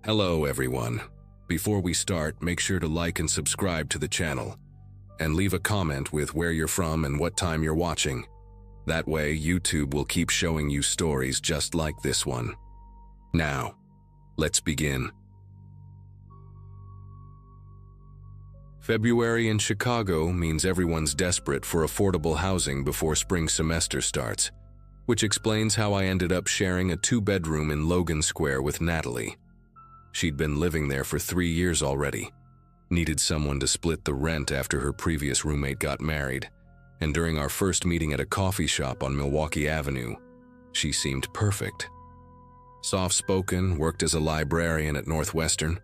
Hello everyone. Before we start, make sure to like and subscribe to the channel, and leave a comment with where you're from and what time you're watching. That way, YouTube will keep showing you stories just like this one. Now, let's begin. February in Chicago means everyone's desperate for affordable housing before spring semester starts, which explains how I ended up sharing a 2-bedroom in Logan Square with Natalie. She'd been living there for 3 years already, needed someone to split the rent after her previous roommate got married, and during our first meeting at a coffee shop on Milwaukee Avenue, she seemed perfect. Soft-spoken, worked as a librarian at Northwestern,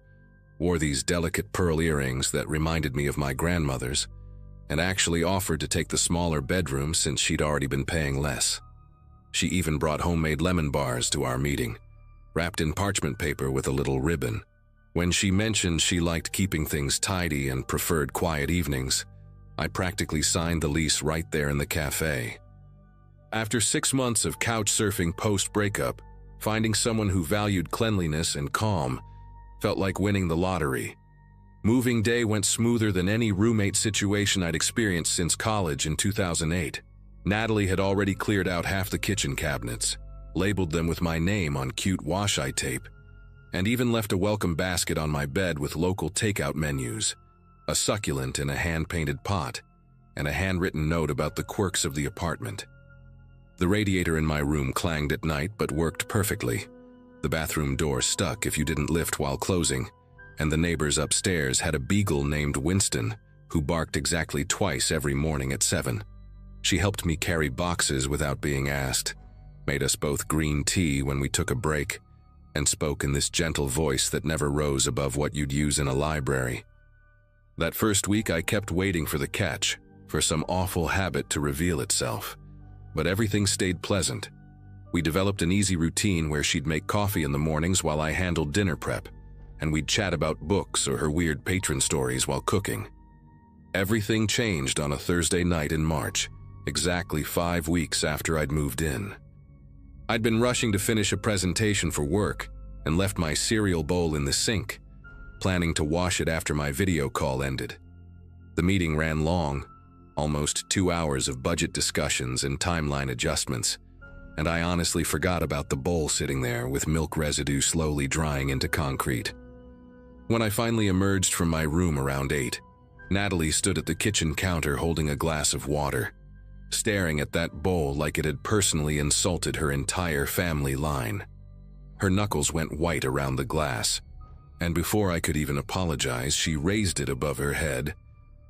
wore these delicate pearl earrings that reminded me of my grandmother's, and actually offered to take the smaller bedroom since she'd already been paying less. She even brought homemade lemon bars to our meeting, wrapped in parchment paper with a little ribbon. When she mentioned she liked keeping things tidy and preferred quiet evenings, I practically signed the lease right there in the cafe. After 6 months of couch surfing post-breakup, finding someone who valued cleanliness and calm felt like winning the lottery. Moving day went smoother than any roommate situation I'd experienced since college in 2008. Natalie had already cleared out half the kitchen cabinets, labeled them with my name on cute washi tape, and even left a welcome basket on my bed with local takeout menus, a succulent in a hand-painted pot, and a handwritten note about the quirks of the apartment. The radiator in my room clanged at night but worked perfectly. The bathroom door stuck if you didn't lift while closing, and the neighbors upstairs had a beagle named Winston who barked exactly twice every morning at 7. She helped me carry boxes without being asked, made us both green tea when we took a break, and spoke in this gentle voice that never rose above what you'd use in a library. That first week I kept waiting for the catch, for some awful habit to reveal itself. But everything stayed pleasant. We developed an easy routine where she'd make coffee in the mornings while I handled dinner prep, and we'd chat about books or her weird patron stories while cooking. Everything changed on a Thursday night in March, exactly 5 weeks after I'd moved in. I'd been rushing to finish a presentation for work and left my cereal bowl in the sink, planning to wash it after my video call ended. The meeting ran long, almost 2 hours of budget discussions and timeline adjustments, and I honestly forgot about the bowl sitting there with milk residue slowly drying into concrete. When I finally emerged from my room around 8, Natalie stood at the kitchen counter holding a glass of water, staring at that bowl like it had personally insulted her entire family line. Her knuckles went white around the glass, and before I could even apologize, she raised it above her head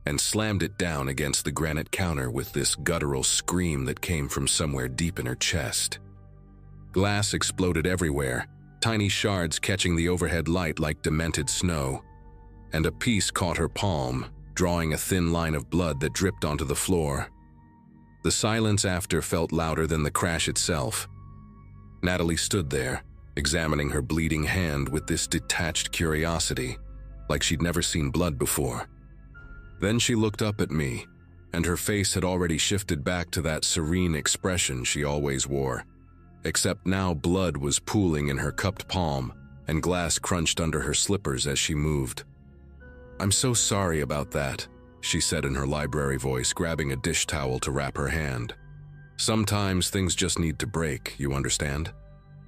and slammed it down against the granite counter with this guttural scream that came from somewhere deep in her chest. Glass exploded everywhere, tiny shards catching the overhead light like demented snow, and a piece caught her palm, drawing a thin line of blood that dripped onto the floor. The silence after felt louder than the crash itself. Natalie stood there, examining her bleeding hand with this detached curiosity, like she'd never seen blood before. Then she looked up at me, and her face had already shifted back to that serene expression she always wore, except now blood was pooling in her cupped palm and glass crunched under her slippers as she moved. "I'm so sorry about that," she said in her library voice, grabbing a dish towel to wrap her hand. "Sometimes things just need to break, you understand?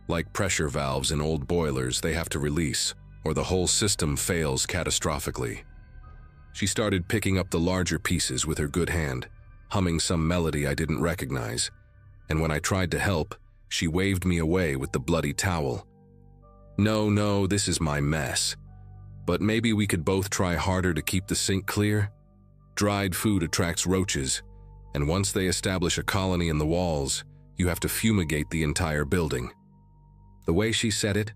Like pressure valves in old boilers, they have to release, or the whole system fails catastrophically." She started picking up the larger pieces with her good hand, humming some melody I didn't recognize, and when I tried to help, she waved me away with the bloody towel. No, this is my mess. But maybe we could both try harder to keep the sink clear? Dried food attracts roaches, and once they establish a colony in the walls, you have to fumigate the entire building. The way she said it,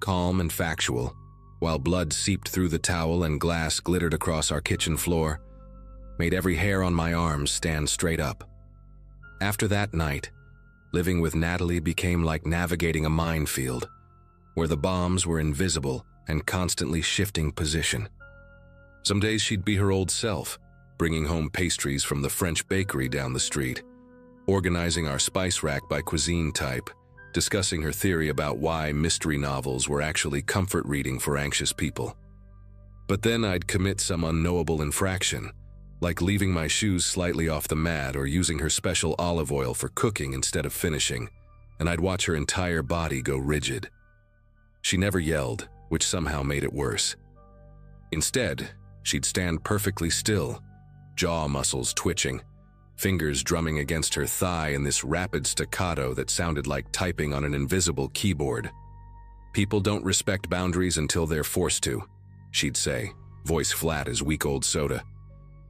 calm and factual, while blood seeped through the towel and glass glittered across our kitchen floor, made every hair on my arms stand straight up. After that night, living with Natalie became like navigating a minefield, where the bombs were invisible and constantly shifting position. Some days she'd be her old self, bringing home pastries from the French bakery down the street, organizing our spice rack by cuisine type, discussing her theory about why mystery novels were actually comfort reading for anxious people. But then I'd commit some unknowable infraction, like leaving my shoes slightly off the mat or using her special olive oil for cooking instead of finishing, and I'd watch her entire body go rigid. She never yelled, which somehow made it worse. Instead, she'd stand perfectly still, jaw muscles twitching, fingers drumming against her thigh in this rapid staccato that sounded like typing on an invisible keyboard. "People don't respect boundaries until they're forced to," she'd say, voice flat as week-old soda.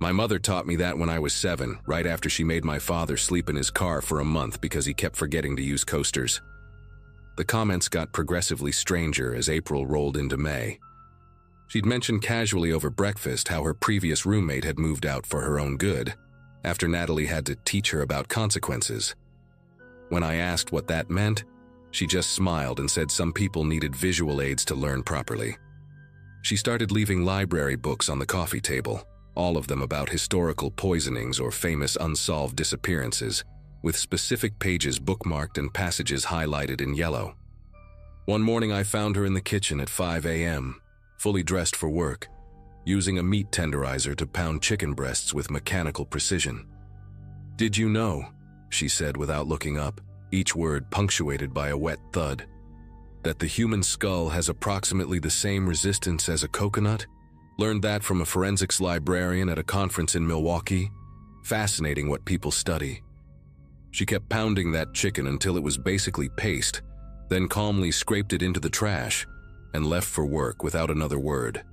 "My mother taught me that when I was 7, right after she made my father sleep in his car for a month because he kept forgetting to use coasters." The comments got progressively stranger as April rolled into May. She'd mentioned casually over breakfast how her previous roommate had moved out for her own good, after Natalie had to teach her about consequences. When I asked what that meant, she just smiled and said some people needed visual aids to learn properly. She started leaving library books on the coffee table, all of them about historical poisonings or famous unsolved disappearances, with specific pages bookmarked and passages highlighted in yellow. One morning I found her in the kitchen at 5 a.m., fully dressed for work, using a meat tenderizer to pound chicken breasts with mechanical precision. "Did you know," she said without looking up, each word punctuated by a wet thud, "that the human skull has approximately the same resistance as a coconut? Learned that from a forensics librarian at a conference in Milwaukee. Fascinating what people study." She kept pounding that chicken until it was basically paste, then calmly scraped it into the trash and left for work without another word.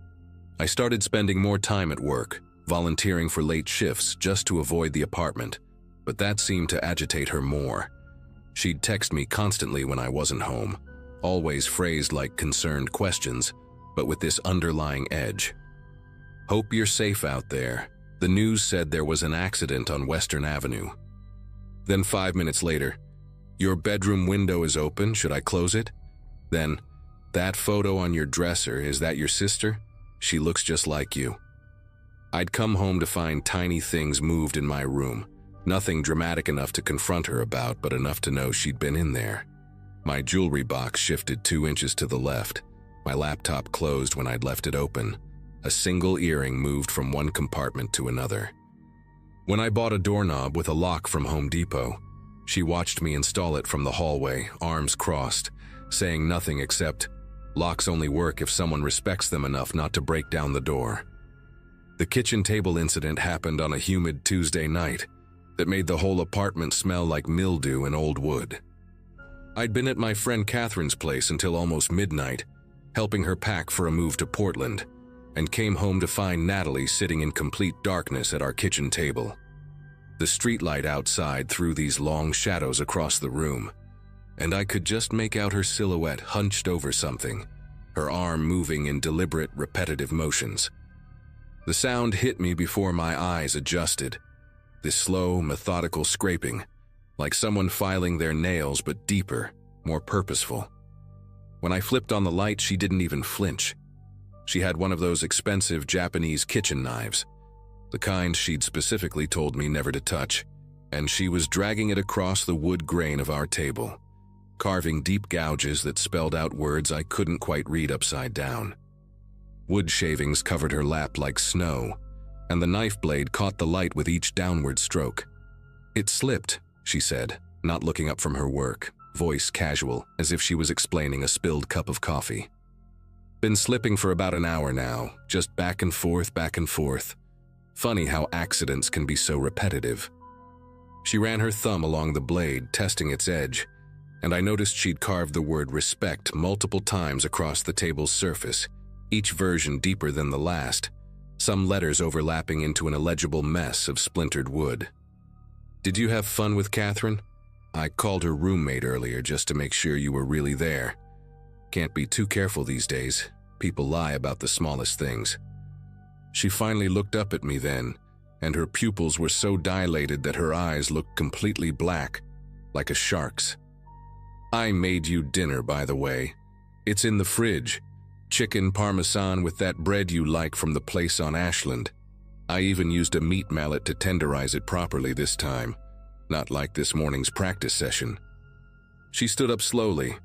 I started spending more time at work, volunteering for late shifts just to avoid the apartment, but that seemed to agitate her more. She'd text me constantly when I wasn't home, always phrased like concerned questions, but with this underlying edge. "Hope you're safe out there. The news said there was an accident on Western Avenue." Then 5 minutes later, "Your bedroom window is open, should I close it?" Then, "That photo on your dresser, is that your sister? She looks just like you." I'd come home to find tiny things moved in my room, nothing dramatic enough to confront her about, but enough to know she'd been in there. My jewelry box shifted 2 inches to the left, my laptop closed when I'd left it open. A single earring moved from one compartment to another. When I bought a doorknob with a lock from Home Depot, she watched me install it from the hallway, arms crossed, saying nothing except, "Locks only work if someone respects them enough not to break down the door." The kitchen table incident happened on a humid Tuesday night that made the whole apartment smell like mildew and old wood. I'd been at my friend Catherine's place until almost midnight, helping her pack for a move to Portland, and came home to find Natalie sitting in complete darkness at our kitchen table. The streetlight outside threw these long shadows across the room, and I could just make out her silhouette hunched over something, her arm moving in deliberate, repetitive motions. The sound hit me before my eyes adjusted, this slow, methodical scraping, like someone filing their nails but deeper, more purposeful. When I flipped on the light, she didn't even flinch. She had one of those expensive Japanese kitchen knives, the kind she'd specifically told me never to touch, and she was dragging it across the wood grain of our table, carving deep gouges that spelled out words I couldn't quite read upside down. Wood shavings covered her lap like snow, and the knife blade caught the light with each downward stroke. "It slipped," she said, not looking up from her work, voice casual, as if she was explaining a spilled cup of coffee. "Been slipping for about an hour now, just back and forth, back and forth. Funny how accidents can be so repetitive." She ran her thumb along the blade, testing its edge, and I noticed she'd carved the word respect multiple times across the table's surface, each version deeper than the last, some letters overlapping into an illegible mess of splintered wood. "Did you have fun with Catherine? I called her roommate earlier just to make sure you were really there. Can't be too careful these days. People lie about the smallest things." She finally looked up at me then, and her pupils were so dilated that her eyes looked completely black, like a shark's. "I made you dinner, by the way. It's in the fridge. Chicken parmesan with that bread you like from the place on Ashland. I even used a meat mallet to tenderize it properly this time, not like this morning's practice session." She stood up slowly,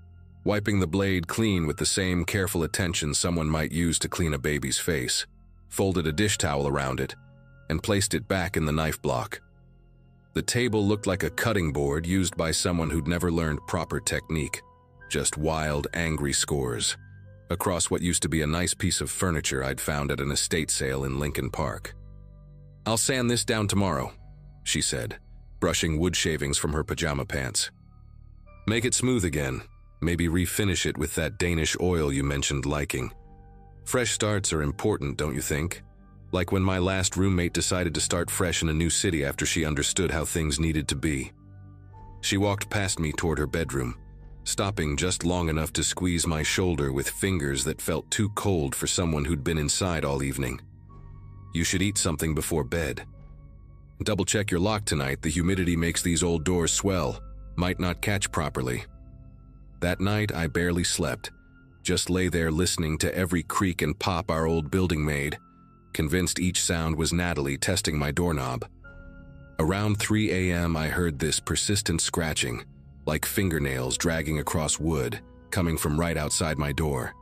wiping the blade clean with the same careful attention someone might use to clean a baby's face, folded a dish towel around it, and placed it back in the knife block. The table looked like a cutting board used by someone who'd never learned proper technique, just wild, angry scores, across what used to be a nice piece of furniture I'd found at an estate sale in Lincoln Park. "I'll sand this down tomorrow," she said, brushing wood shavings from her pajama pants. "Make it smooth again. Maybe refinish it with that Danish oil you mentioned liking. Fresh starts are important, don't you think? Like when my last roommate decided to start fresh in a new city after she understood how things needed to be." She walked past me toward her bedroom, stopping just long enough to squeeze my shoulder with fingers that felt too cold for someone who'd been inside all evening. "You should eat something before bed. Double-check your lock tonight. The humidity makes these old doors swell. Might not catch properly." That night, I barely slept, just lay there listening to every creak and pop our old building made, convinced each sound was Natalie testing my doorknob. Around 3 a.m., I heard this persistent scratching, like fingernails dragging across wood, coming from right outside my door.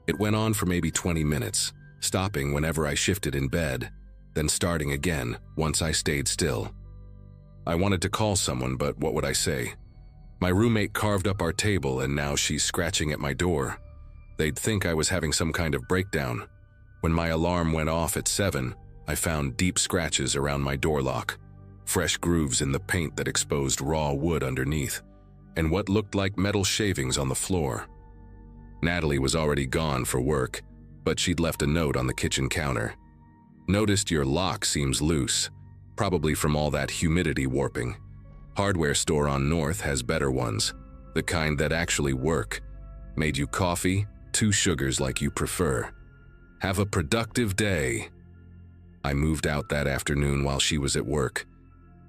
It went on for maybe 20 minutes, stopping whenever I shifted in bed, then starting again once I stayed still. I wanted to call someone, but what would I say? My roommate carved up our table and now she's scratching at my door. They'd think I was having some kind of breakdown. When my alarm went off at 7, I found deep scratches around my door lock, fresh grooves in the paint that exposed raw wood underneath, and what looked like metal shavings on the floor. Natalie was already gone for work, but she'd left a note on the kitchen counter. "Noticed your lock seems loose, probably from all that humidity warping. Hardware store on North has better ones, the kind that actually work. Made you coffee, 2 sugars like you prefer. Have a productive day." I moved out that afternoon while she was at work.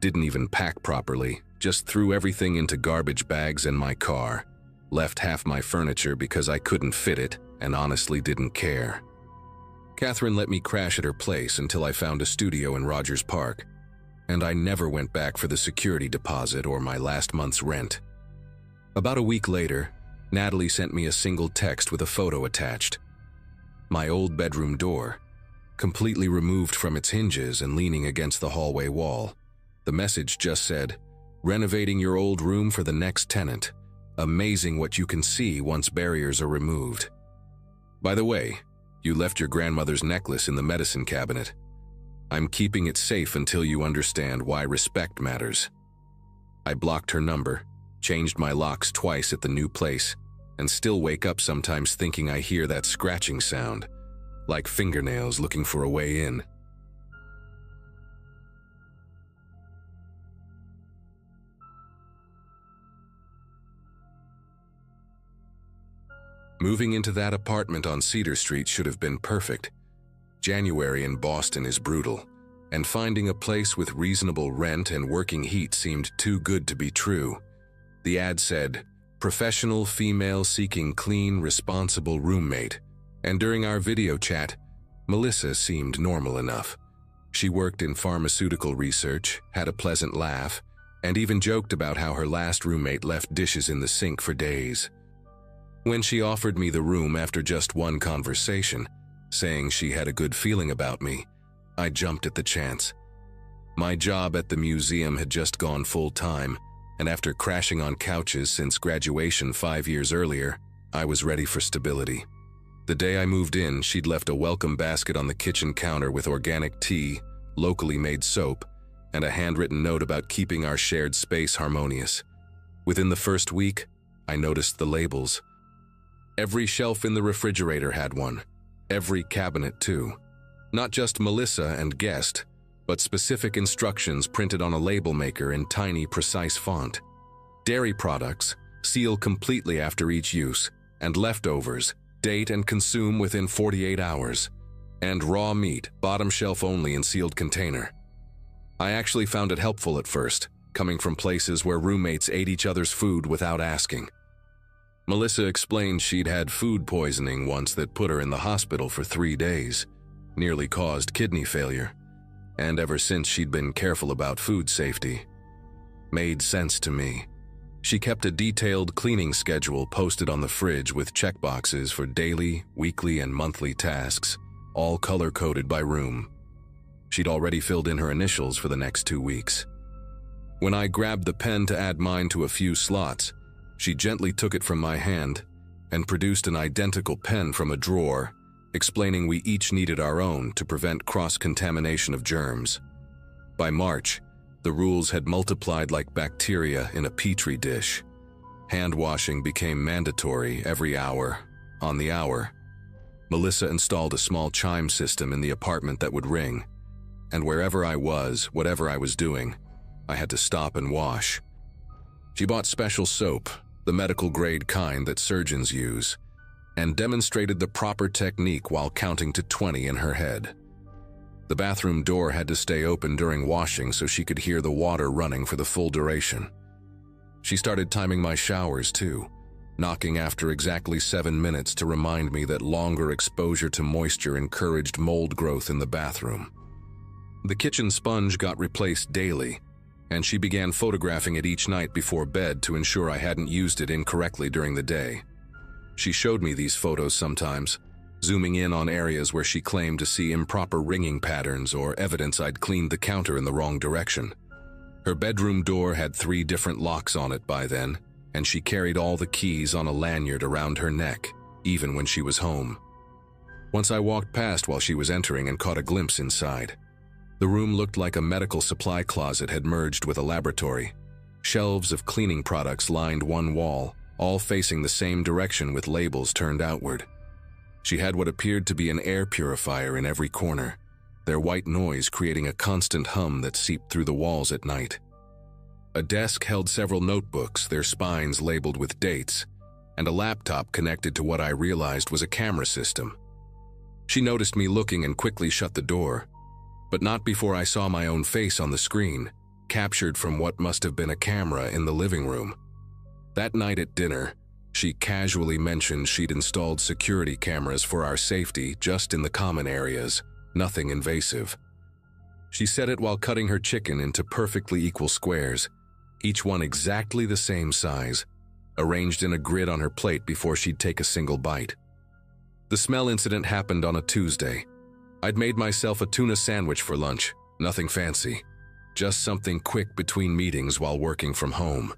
Didn't even pack properly, just threw everything into garbage bags in my car. Left half my furniture because I couldn't fit it and honestly didn't care. Catherine let me crash at her place until I found a studio in Rogers Park, and I never went back for the security deposit or my last month's rent. About a week later, Natalie sent me a single text with a photo attached. My old bedroom door, completely removed from its hinges and leaning against the hallway wall. The message just said, "Renovating your old room for the next tenant. Amazing what you can see once barriers are removed. By the way, you left your grandmother's necklace in the medicine cabinet. I'm keeping it safe until you understand why respect matters." I blocked her number, changed my locks twice at the new place, and still wake up sometimes thinking I hear that scratching sound, like fingernails looking for a way in. Moving into that apartment on Cedar Street should have been perfect. January in Boston is brutal, and finding a place with reasonable rent and working heat seemed too good to be true. The ad said, "Professional female seeking clean, responsible roommate," and during our video chat, Melissa seemed normal enough. She worked in pharmaceutical research, had a pleasant laugh, and even joked about how her last roommate left dishes in the sink for days. When she offered me the room after just one conversation, saying she had a good feeling about me, I jumped at the chance. My job at the museum had just gone full-time, and after crashing on couches since graduation 5 years earlier, I was ready for stability. The day I moved in, she'd left a welcome basket on the kitchen counter with organic tea, locally made soap, and a handwritten note about keeping our shared space harmonious. Within the first week, I noticed the labels. Every shelf in the refrigerator had one. Every cabinet, too. Not just Melissa and guest, but specific instructions printed on a label maker in tiny, precise font. Dairy products, seal completely after each use, and leftovers, date and consume within 48 hours. And raw meat, bottom shelf only in sealed container. I actually found it helpful at first, coming from places where roommates ate each other's food without asking. Melissa explained she'd had food poisoning once that put her in the hospital for 3 days, nearly caused kidney failure, and ever since she'd been careful about food safety. Made sense to me. She kept a detailed cleaning schedule posted on the fridge with checkboxes for daily, weekly, and monthly tasks, all color-coded by room. She'd already filled in her initials for the next 2 weeks. When I grabbed the pen to add mine to a few slots, she gently took it from my hand and produced an identical pen from a drawer, explaining we each needed our own to prevent cross-contamination of germs. By March, the rules had multiplied like bacteria in a petri dish. Hand washing became mandatory every hour, on the hour. Melissa installed a small chime system in the apartment that would ring, and wherever I was, whatever I was doing, I had to stop and wash. She bought special soap, the medical-grade kind that surgeons use, and demonstrated the proper technique while counting to 20 in her head. The bathroom door had to stay open during washing so she could hear the water running for the full duration. She started timing my showers too, knocking after exactly 7 minutes to remind me that longer exposure to moisture encouraged mold growth in the bathroom. The kitchen sponge got replaced daily, and she began photographing it each night before bed to ensure I hadn't used it incorrectly during the day. She showed me these photos sometimes, zooming in on areas where she claimed to see improper ringing patterns or evidence I'd cleaned the counter in the wrong direction. Her bedroom door had 3 different locks on it by then, and she carried all the keys on a lanyard around her neck, even when she was home. Once I walked past while she was entering and caught a glimpse inside. The room looked like a medical supply closet had merged with a laboratory. Shelves of cleaning products lined one wall, all facing the same direction with labels turned outward. She had what appeared to be an air purifier in every corner, their white noise creating a constant hum that seeped through the walls at night. A desk held several notebooks, their spines labeled with dates, and a laptop connected to what I realized was a camera system. She noticed me looking and quickly shut the door, but not before I saw my own face on the screen, captured from what must have been a camera in the living room. That night at dinner, she casually mentioned she'd installed security cameras for our safety just in the common areas, nothing invasive. She said it while cutting her chicken into perfectly equal squares, each one exactly the same size, arranged in a grid on her plate before she'd take a single bite. The smell incident happened on a Tuesday. I'd made myself a tuna sandwich for lunch, nothing fancy, just something quick between meetings while working from home.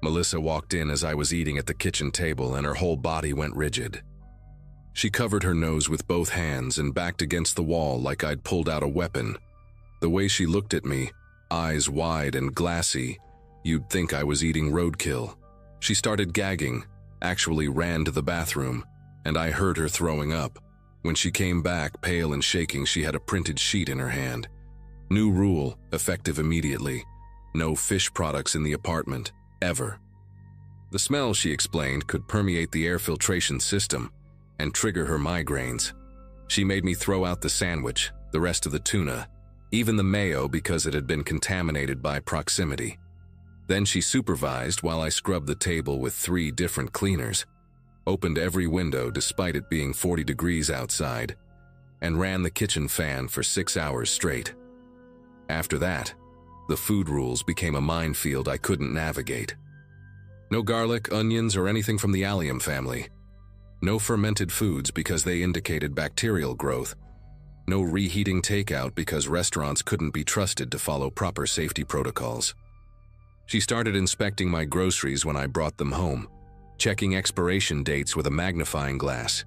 Melissa walked in as I was eating at the kitchen table and her whole body went rigid. She covered her nose with both hands and backed against the wall like I'd pulled out a weapon. The way she looked at me, eyes wide and glassy, you'd think I was eating roadkill. She started gagging, actually ran to the bathroom, and I heard her throwing up. When she came back, pale and shaking, she had a printed sheet in her hand. New rule, effective immediately. No fish products in the apartment. Ever. The smell, she explained, could permeate the air filtration system and trigger her migraines. She made me throw out the sandwich, the rest of the tuna, even the mayo because it had been contaminated by proximity. Then she supervised while I scrubbed the table with 3 different cleaners, opened every window despite it being 40 degrees outside, and ran the kitchen fan for 6 hours straight. After that, the food rules became a minefield I couldn't navigate. No garlic, onions, or anything from the allium family. No fermented foods because they indicated bacterial growth. No reheating takeout because restaurants couldn't be trusted to follow proper safety protocols. She started inspecting my groceries when I brought them home, checking expiration dates with a magnifying glass,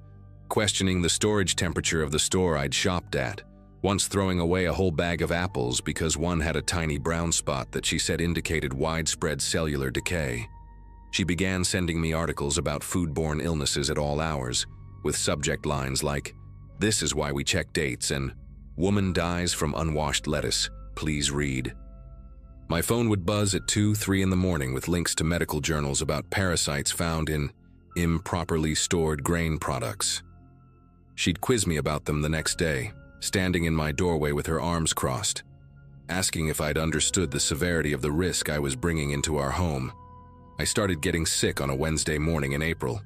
questioning the storage temperature of the store I'd shopped at, once throwing away a whole bag of apples because one had a tiny brown spot that she said indicated widespread cellular decay. She began sending me articles about foodborne illnesses at all hours, with subject lines like, "This is why we check dates," and "Woman dies from unwashed lettuce, please read." My phone would buzz at 2, 3 in the morning with links to medical journals about parasites found in improperly stored grain products. She'd quiz me about them the next day, standing in my doorway with her arms crossed, asking if I'd understood the severity of the risk I was bringing into our home. I started getting sick on a Wednesday morning in April.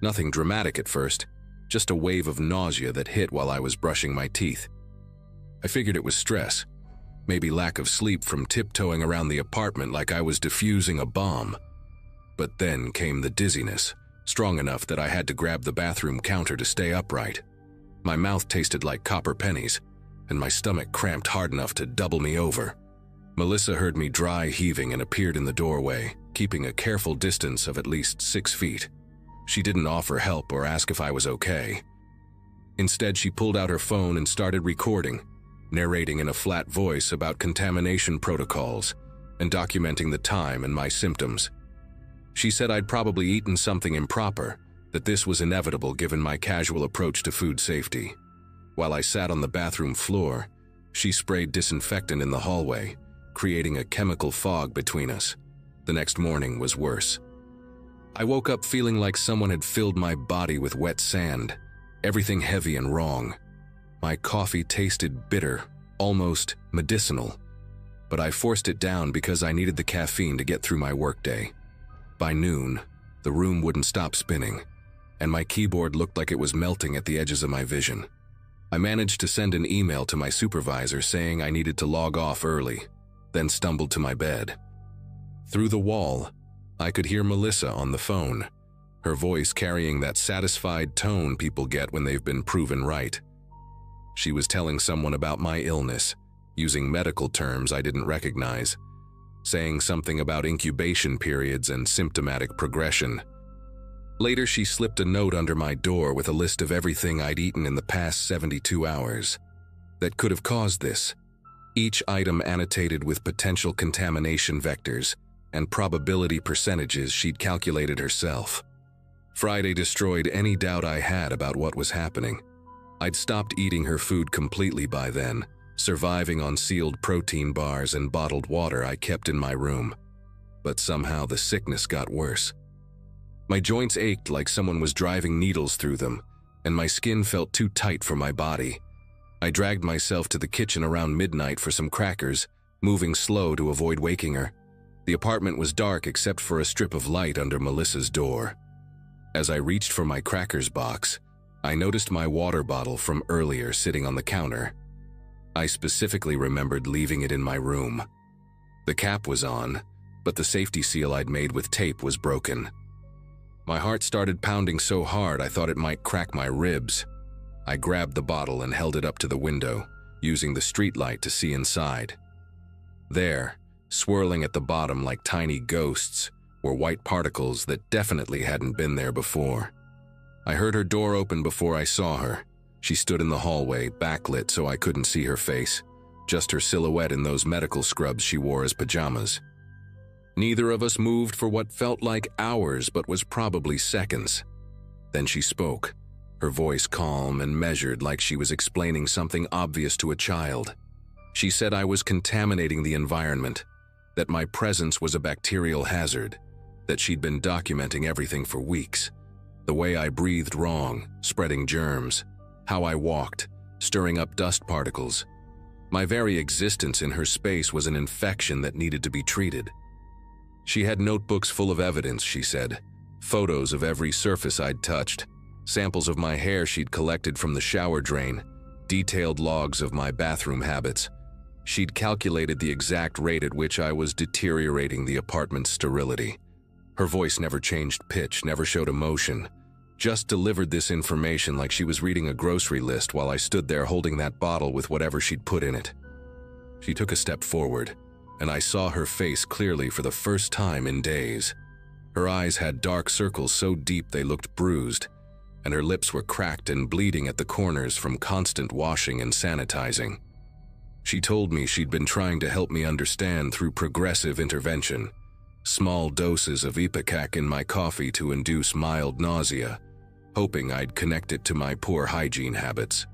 Nothing dramatic at first, just a wave of nausea that hit while I was brushing my teeth. I figured it was stress, maybe lack of sleep from tiptoeing around the apartment like I was defusing a bomb. but then came the dizziness, strong enough that I had to grab the bathroom counter to stay upright. My mouth tasted like copper pennies, and my stomach cramped hard enough to double me over. Melissa heard me dry heaving and appeared in the doorway, keeping a careful distance of at least 6 feet. She didn't offer help or ask if I was okay. Instead, she pulled out her phone and started recording, narrating in a flat voice about contamination protocols and documenting the time and my symptoms. She said I'd probably eaten something improper, that this was inevitable given my casual approach to food safety. While I sat on the bathroom floor, she sprayed disinfectant in the hallway, creating a chemical fog between us. The next morning was worse. I woke up feeling like someone had filled my body with wet sand, everything heavy and wrong. My coffee tasted bitter, almost medicinal, but I forced it down because I needed the caffeine to get through my workday. By noon, the room wouldn't stop spinning, and my keyboard looked like it was melting at the edges of my vision. I managed to send an email to my supervisor saying I needed to log off early, then stumbled to my bed. Through the wall, I could hear Melissa on the phone, her voice carrying that satisfied tone people get when they've been proven right. She was telling someone about my illness, using medical terms I didn't recognize, saying something about incubation periods and symptomatic progression. Later, she slipped a note under my door with a list of everything I'd eaten in the past 72 hours that could have caused this, each item annotated with potential contamination vectors and probability percentages she'd calculated herself. Friday destroyed any doubt I had about what was happening. I'd stopped eating her food completely by then, surviving on sealed protein bars and bottled water I kept in my room. But somehow the sickness got worse. My joints ached like someone was driving needles through them, and my skin felt too tight for my body. I dragged myself to the kitchen around midnight for some crackers, moving slow to avoid waking her. The apartment was dark except for a strip of light under Melissa's door. As I reached for my crackers box, I noticed my water bottle from earlier sitting on the counter. I specifically remembered leaving it in my room. The cap was on, but the safety seal I'd made with tape was broken. My heart started pounding so hard I thought it might crack my ribs. I grabbed the bottle and held it up to the window, using the streetlight to see inside. There, swirling at the bottom like tiny ghosts, were white particles that definitely hadn't been there before. I heard her door open before I saw her. She stood in the hallway, backlit so I couldn't see her face, just her silhouette in those medical scrubs she wore as pajamas. Neither of us moved for what felt like hours but was probably seconds. Then she spoke, her voice calm and measured like she was explaining something obvious to a child. She said I was contaminating the environment, that my presence was a bacterial hazard, that she'd been documenting everything for weeks. The way I breathed wrong, spreading germs, how I walked, stirring up dust particles. My very existence in her space was an infection that needed to be treated. She had notebooks full of evidence, she said, photos of every surface I'd touched, samples of my hair she'd collected from the shower drain, detailed logs of my bathroom habits. She'd calculated the exact rate at which I was deteriorating the apartment's sterility. Her voice never changed pitch, never showed emotion, just delivered this information like she was reading a grocery list while I stood there holding that bottle with whatever she'd put in it. She took a step forward, and I saw her face clearly for the first time in days. Her eyes had dark circles so deep they looked bruised, and her lips were cracked and bleeding at the corners from constant washing and sanitizing. She told me she'd been trying to help me understand through progressive intervention, small doses of Ipecac in my coffee to induce mild nausea, hoping I'd connect it to my poor hygiene habits.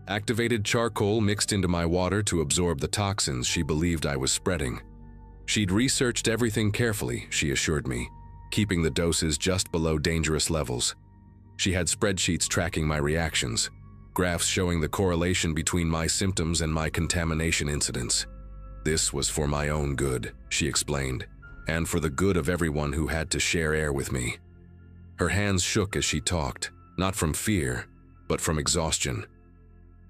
Activated charcoal mixed into my water to absorb the toxins she believed I was spreading. She'd researched everything carefully, she assured me, keeping the doses just below dangerous levels. She had spreadsheets tracking my reactions, graphs showing the correlation between my symptoms and my contamination incidents. This was for my own good, she explained, and for the good of everyone who had to share air with me. Her hands shook as she talked, not from fear, but from exhaustion.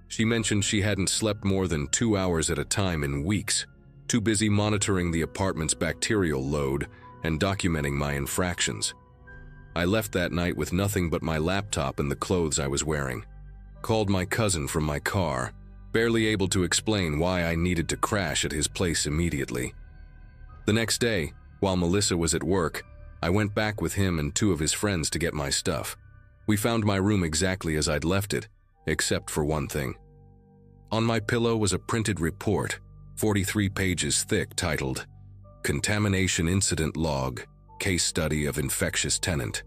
She mentioned she hadn't slept more than 2 hours at a time in weeks, too busy monitoring the apartment's bacterial load and documenting my infractions. I left that night with nothing but my laptop and the clothes I was wearing. Called my cousin from my car, barely able to explain why I needed to crash at his place immediately. The next day, while Melissa was at work, I went back with him and 2 of his friends to get my stuff. We found my room exactly as I'd left it, except for one thing. On my pillow was a printed report, 43 pages thick, titled, "Contamination Incident Log, Case Study of Infectious Tenant."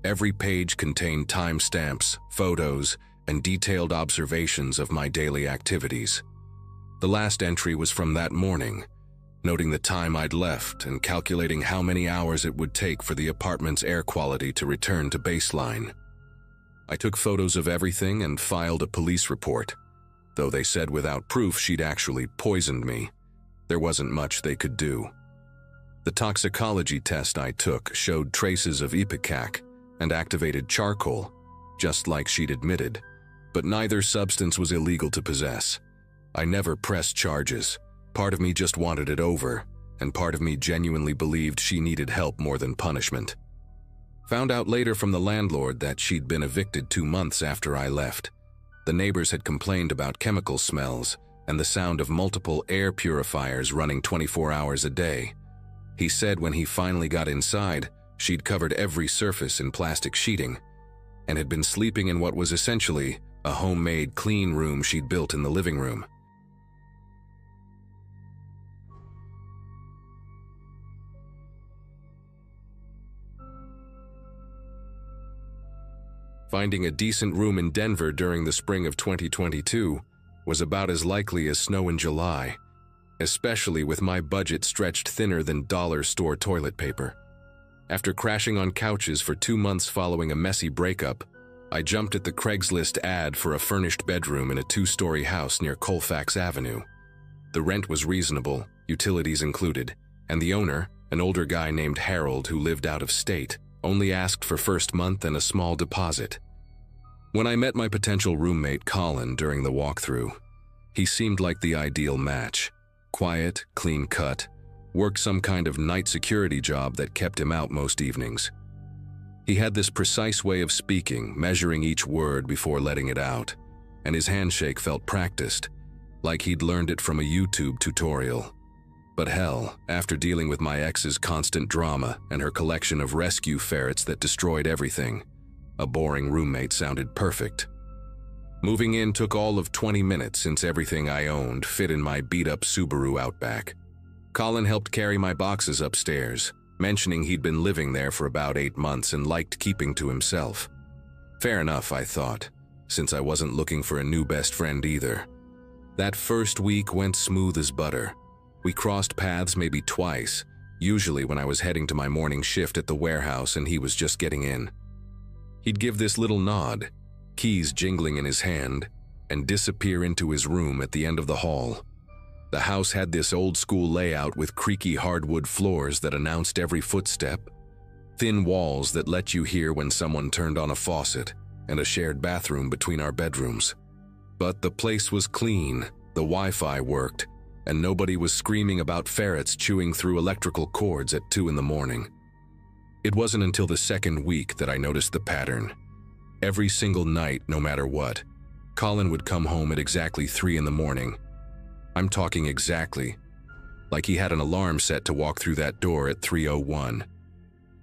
Every page contained timestamps, photos, and detailed observations of my daily activities. The last entry was from that morning, noting the time I'd left and calculating how many hours it would take for the apartment's air quality to return to baseline. I took photos of everything and filed a police report. Though they said without proof she'd actually poisoned me, there wasn't much they could do. The toxicology test I took showed traces of ipecac and activated charcoal, just like she'd admitted, but neither substance was illegal to possess. I never pressed charges. Part of me just wanted it over, and part of me genuinely believed she needed help more than punishment. Found out later from the landlord that she'd been evicted 2 months after I left. The neighbors had complained about chemical smells and the sound of multiple air purifiers running 24 hours a day. He said when he finally got inside, she'd covered every surface in plastic sheeting and had been sleeping in what was essentially a homemade clean room she'd built in the living room. Finding a decent room in Denver during the spring of 2022 was about as likely as snow in July, especially with my budget stretched thinner than dollar store toilet paper. After crashing on couches for 2 months following a messy breakup, I jumped at the Craigslist ad for a furnished bedroom in a 2-story house near Colfax Avenue. The rent was reasonable, utilities included, and the owner, an older guy named Harold who lived out of state, only asked for first month and a small deposit. When I met my potential roommate Colin during the walkthrough, he seemed like the ideal match. Quiet, clean-cut, worked some kind of night security job that kept him out most evenings. He had this precise way of speaking, measuring each word before letting it out, and his handshake felt practiced, like he'd learned it from a YouTube tutorial. But hell, after dealing with my ex's constant drama and her collection of rescue ferrets that destroyed everything, a boring roommate sounded perfect. Moving in took all of 20 minutes since everything I owned fit in my beat-up Subaru Outback. Colin helped carry my boxes upstairs, mentioning he'd been living there for about 8 months and liked keeping to himself. Fair enough, I thought, since I wasn't looking for a new best friend either. That first week went smooth as butter. We crossed paths maybe twice, usually when I was heading to my morning shift at the warehouse and he was just getting in. He'd give this little nod, keys jingling in his hand, and disappear into his room at the end of the hall. The house had this old-school layout with creaky hardwood floors that announced every footstep, thin walls that let you hear when someone turned on a faucet, and a shared bathroom between our bedrooms. But the place was clean, the Wi-Fi worked, and nobody was screaming about ferrets chewing through electrical cords at 2 in the morning. It wasn't until the second week that I noticed the pattern. Every single night, no matter what, Colin would come home at exactly 3 in the morning. I'm talking exactly, like he had an alarm set to walk through that door at 3:01.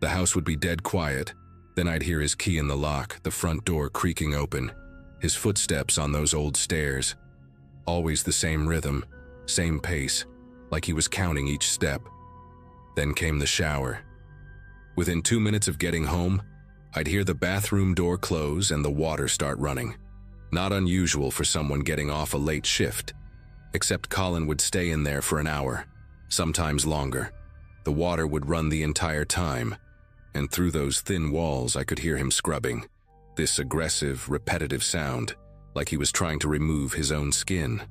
The house would be dead quiet, then I'd hear his key in the lock, the front door creaking open, his footsteps on those old stairs. Always the same rhythm, same pace, like he was counting each step. Then came the shower. Within 2 minutes of getting home, I'd hear the bathroom door close and the water start running. Not unusual for someone getting off a late shift, except Colin would stay in there for an hour, sometimes longer. The water would run the entire time, and through those thin walls I could hear him scrubbing, this aggressive, repetitive sound, like he was trying to remove his own skin.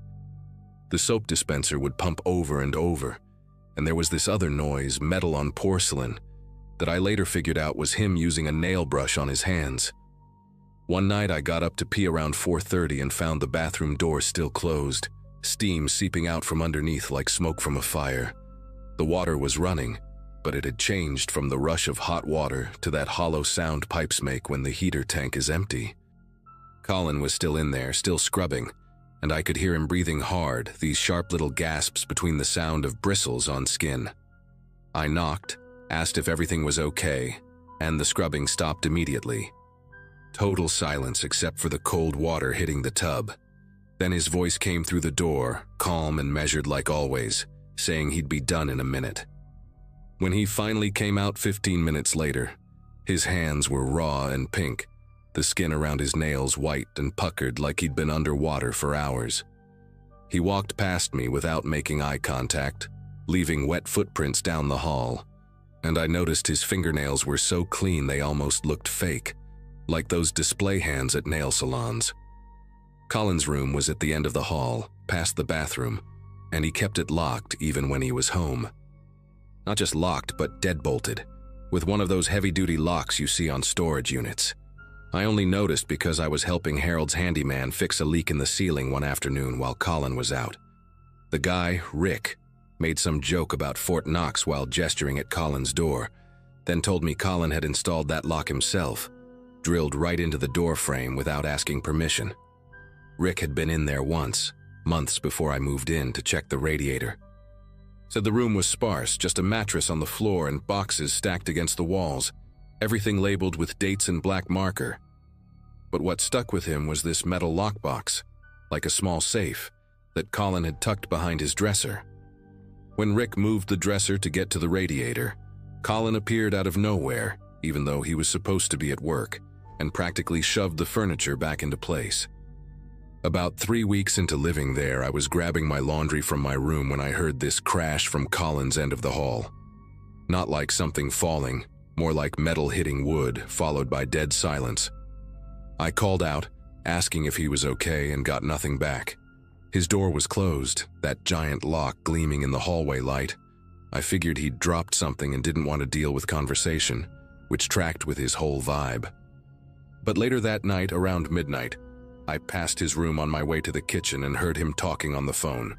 The soap dispenser would pump over and over, and there was this other noise, metal on porcelain, that I later figured out was him using a nail brush on his hands. One night I got up to pee around 4:30 and found the bathroom door still closed, steam seeping out from underneath like smoke from a fire. The water was running, but it had changed from the rush of hot water to that hollow sound pipes make when the heater tank is empty. Colin was still in there, still scrubbing, and I could hear him breathing hard, these sharp little gasps between the sound of bristles on skin. I knocked, asked if everything was okay, and the scrubbing stopped immediately. Total silence except for the cold water hitting the tub. Then his voice came through the door, calm and measured like always, saying he'd be done in a minute. When he finally came out 15 minutes later, his hands were raw and pink, the skin around his nails white and puckered like he'd been underwater for hours. He walked past me without making eye contact, leaving wet footprints down the hall, and I noticed his fingernails were so clean they almost looked fake, like those display hands at nail salons. Colin's room was at the end of the hall, past the bathroom, and he kept it locked even when he was home. Not just locked, but deadbolted, with one of those heavy-duty locks you see on storage units. I only noticed because I was helping Harold's handyman fix a leak in the ceiling one afternoon while Colin was out. The guy, Rick, made some joke about Fort Knox while gesturing at Colin's door, then told me Colin had installed that lock himself, drilled right into the door frame without asking permission. Rick had been in there once, months before I moved in, to check the radiator. Said the room was sparse, just a mattress on the floor and boxes stacked against the walls, everything labeled with dates in black marker. But what stuck with him was this metal lockbox, like a small safe, that Colin had tucked behind his dresser. When Rick moved the dresser to get to the radiator, Colin appeared out of nowhere, even though he was supposed to be at work, and practically shoved the furniture back into place. About 3 weeks into living there, I was grabbing my laundry from my room when I heard this crash from Colin's end of the hall. Not like something falling, more like metal hitting wood, followed by dead silence. I called out, asking if he was okay, and got nothing back. His door was closed, that giant lock gleaming in the hallway light. I figured he'd dropped something and didn't want to deal with conversation, which tracked with his whole vibe. But later that night, around midnight, I passed his room on my way to the kitchen and heard him talking on the phone.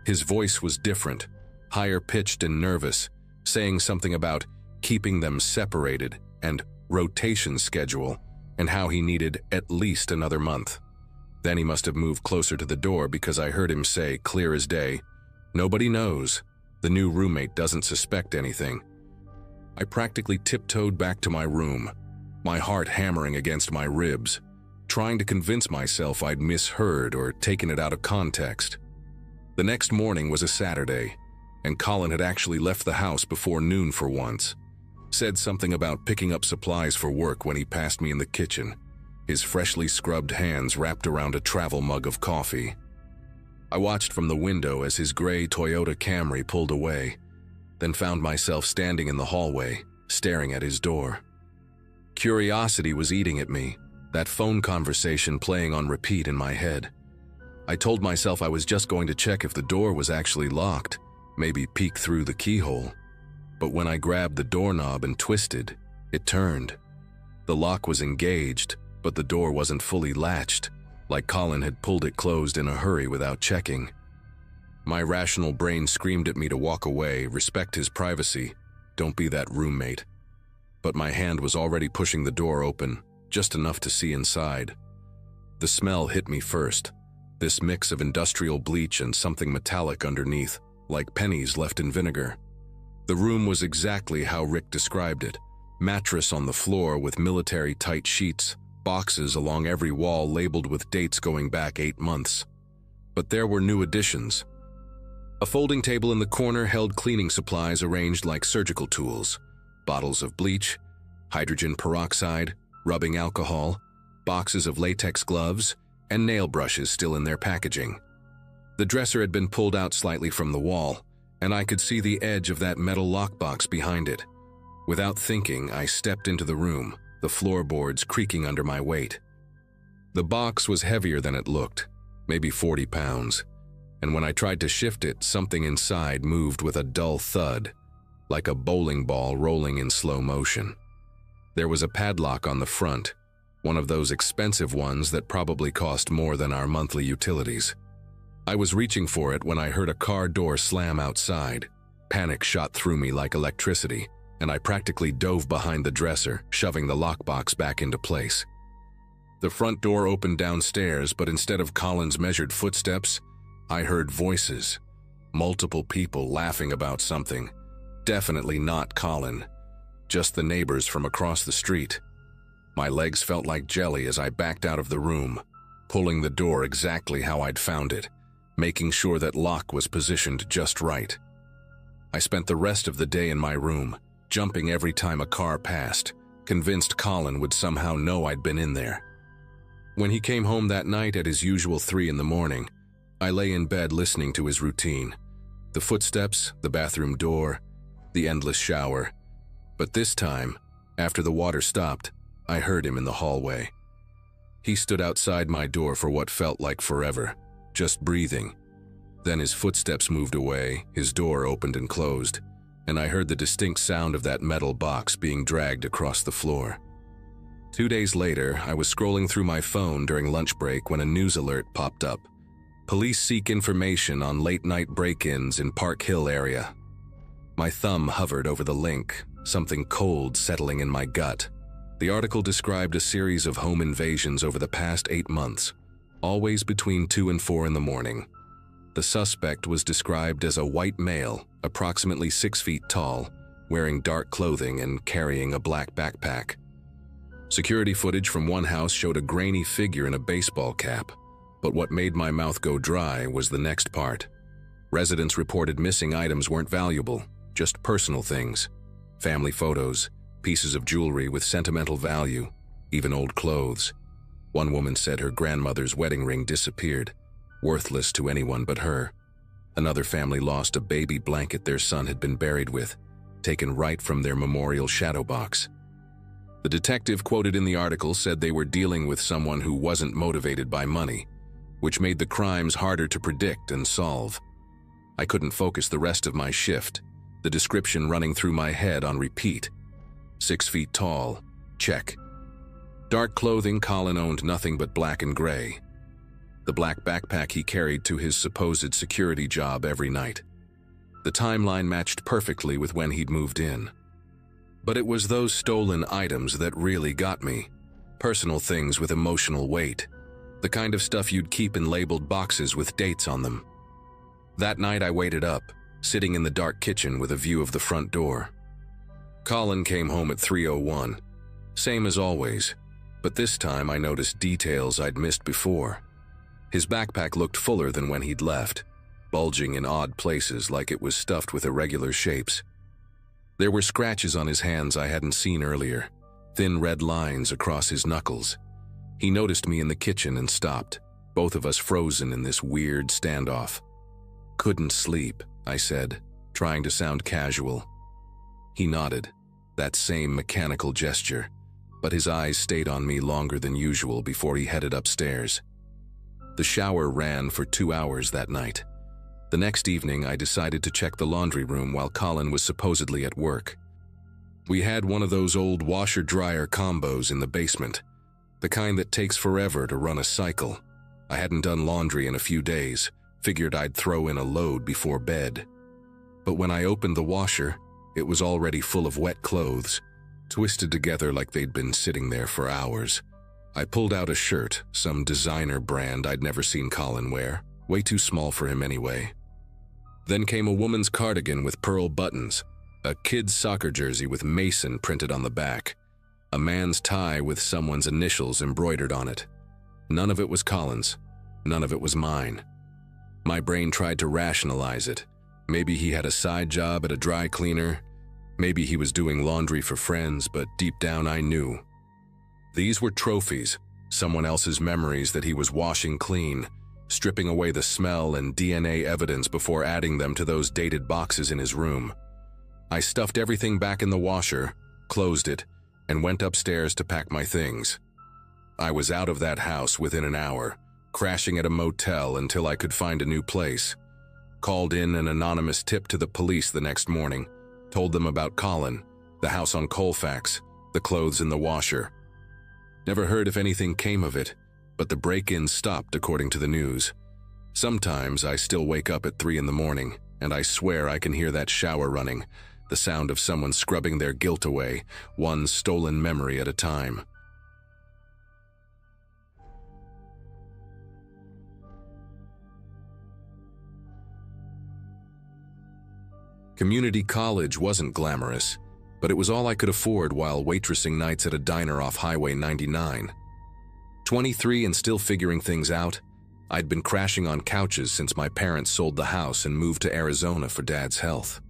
His voice was different, higher-pitched and nervous, saying something about keeping them separated and rotation schedule, and how he needed at least another month. Then he must have moved closer to the door because I heard him say, clear as day, "Nobody knows. The new roommate doesn't suspect anything." I practically tiptoed back to my room, my heart hammering against my ribs, trying to convince myself I'd misheard or taken it out of context. The next morning was a Saturday, and Colin had actually left the house before noon for once. Said something about picking up supplies for work when he passed me in the kitchen, his freshly scrubbed hands wrapped around a travel mug of coffee. I watched from the window as his gray Toyota Camry pulled away, then found myself standing in the hallway, staring at his door. Curiosity was eating at me, that phone conversation playing on repeat in my head. I told myself I was just going to check if the door was actually locked, maybe peek through the keyhole. But when I grabbed the doorknob and twisted, it turned. The lock was engaged, but the door wasn't fully latched, like Colin had pulled it closed in a hurry without checking. My rational brain screamed at me to walk away, respect his privacy, don't be that roommate. But my hand was already pushing the door open, just enough to see inside. The smell hit me first, this mix of industrial bleach and something metallic underneath, like pennies left in vinegar. The room was exactly how Rick described it, mattress on the floor with military-tight sheets, boxes along every wall labeled with dates going back 8 months. But there were new additions. A folding table in the corner held cleaning supplies arranged like surgical tools, bottles of bleach, hydrogen peroxide, rubbing alcohol, boxes of latex gloves, and nail brushes still in their packaging. The dresser had been pulled out slightly from the wall, and I could see the edge of that metal lockbox behind it. Without thinking, I stepped into the room, the floorboards creaking under my weight. The box was heavier than it looked, maybe 40 pounds, and when I tried to shift it, something inside moved with a dull thud, like a bowling ball rolling in slow motion. There was a padlock on the front, one of those expensive ones that probably cost more than our monthly utilities. I was reaching for it when I heard a car door slam outside, Panic shot through me like electricity, and I practically dove behind the dresser, shoving the lockbox back into place. The front door opened downstairs, but instead of Colin's measured footsteps, I heard voices. Multiple people laughing about something. Definitely not Colin. Just the neighbors from across the street. My legs felt like jelly as I backed out of the room, pulling the door exactly how I'd found it, making sure that lock was positioned just right. I spent the rest of the day in my room, jumping every time a car passed, convinced Colin would somehow know I'd been in there. When he came home that night at his usual 3 in the morning, I lay in bed listening to his routine. The footsteps, the bathroom door, the endless shower. But this time, after the water stopped, I heard him in the hallway. He stood outside my door for what felt like forever, just breathing. Then his footsteps moved away, his door opened and closed, and I heard the distinct sound of that metal box being dragged across the floor. 2 days later, I was scrolling through my phone during lunch break when a news alert popped up. Police seek information on late-night break-ins in Park Hill area. My thumb hovered over the link, something cold settling in my gut. The article described a series of home invasions over the past 8 months, always between 2 and 4 in the morning. The suspect was described as a white male, approximately 6 feet tall, wearing dark clothing and carrying a black backpack. Security footage from one house showed a grainy figure in a baseball cap, but what made my mouth go dry was the next part. Residents reported missing items weren't valuable, just personal things. Family photos, pieces of jewelry with sentimental value, even old clothes. One woman said her grandmother's wedding ring disappeared, worthless to anyone but her. Another family lost a baby blanket their son had been buried with, taken right from their memorial shadow box. The detective quoted in the article said they were dealing with someone who wasn't motivated by money, which made the crimes harder to predict and solve. I couldn't focus the rest of my shift, the description running through my head on repeat. 6 feet tall, check. Dark clothing, Colin owned nothing but black and gray. The black backpack he carried to his supposed security job every night. The timeline matched perfectly with when he'd moved in. But it was those stolen items that really got me. Personal things with emotional weight. The kind of stuff you'd keep in labeled boxes with dates on them. That night I waited up, sitting in the dark kitchen with a view of the front door. Colin came home at 3:01, same as always, but this time I noticed details I'd missed before. His backpack looked fuller than when he'd left, bulging in odd places like it was stuffed with irregular shapes. There were scratches on his hands I hadn't seen earlier, thin red lines across his knuckles. He noticed me in the kitchen and stopped, both of us frozen in this weird standoff. "Couldn't sleep," I said, trying to sound casual. He nodded, that same mechanical gesture, but his eyes stayed on me longer than usual before he headed upstairs. The shower ran for 2 hours that night. The next evening, I decided to check the laundry room while Colin was supposedly at work. We had one of those old washer-dryer combos in the basement, the kind that takes forever to run a cycle. I hadn't done laundry in a few days, figured I'd throw in a load before bed. But when I opened the washer, it was already full of wet clothes, twisted together like they'd been sitting there for hours. I pulled out a shirt, some designer brand I'd never seen Colin wear, way too small for him anyway. Then came a woman's cardigan with pearl buttons, a kid's soccer jersey with Mason printed on the back, a man's tie with someone's initials embroidered on it. None of it was Colin's, none of it was mine. My brain tried to rationalize it. Maybe he had a side job at a dry cleaner. Maybe he was doing laundry for friends, but deep down I knew. These were trophies, someone else's memories that he was washing clean, stripping away the smell and DNA evidence before adding them to those dated boxes in his room. I stuffed everything back in the washer, closed it, and went upstairs to pack my things. I was out of that house within an hour, crashing at a motel until I could find a new place. Called in an anonymous tip to the police the next morning, told them about Colin, the house on Colfax, the clothes in the washer. Never heard if anything came of it, but the break-in stopped according to the news. Sometimes I still wake up at 3 in the morning, and I swear I can hear that shower running, the sound of someone scrubbing their guilt away, one stolen memory at a time. Community college wasn't glamorous, but it was all I could afford while waitressing nights at a diner off Highway 99. 23 and still figuring things out, I'd been crashing on couches since my parents sold the house and moved to Arizona for Dad's health.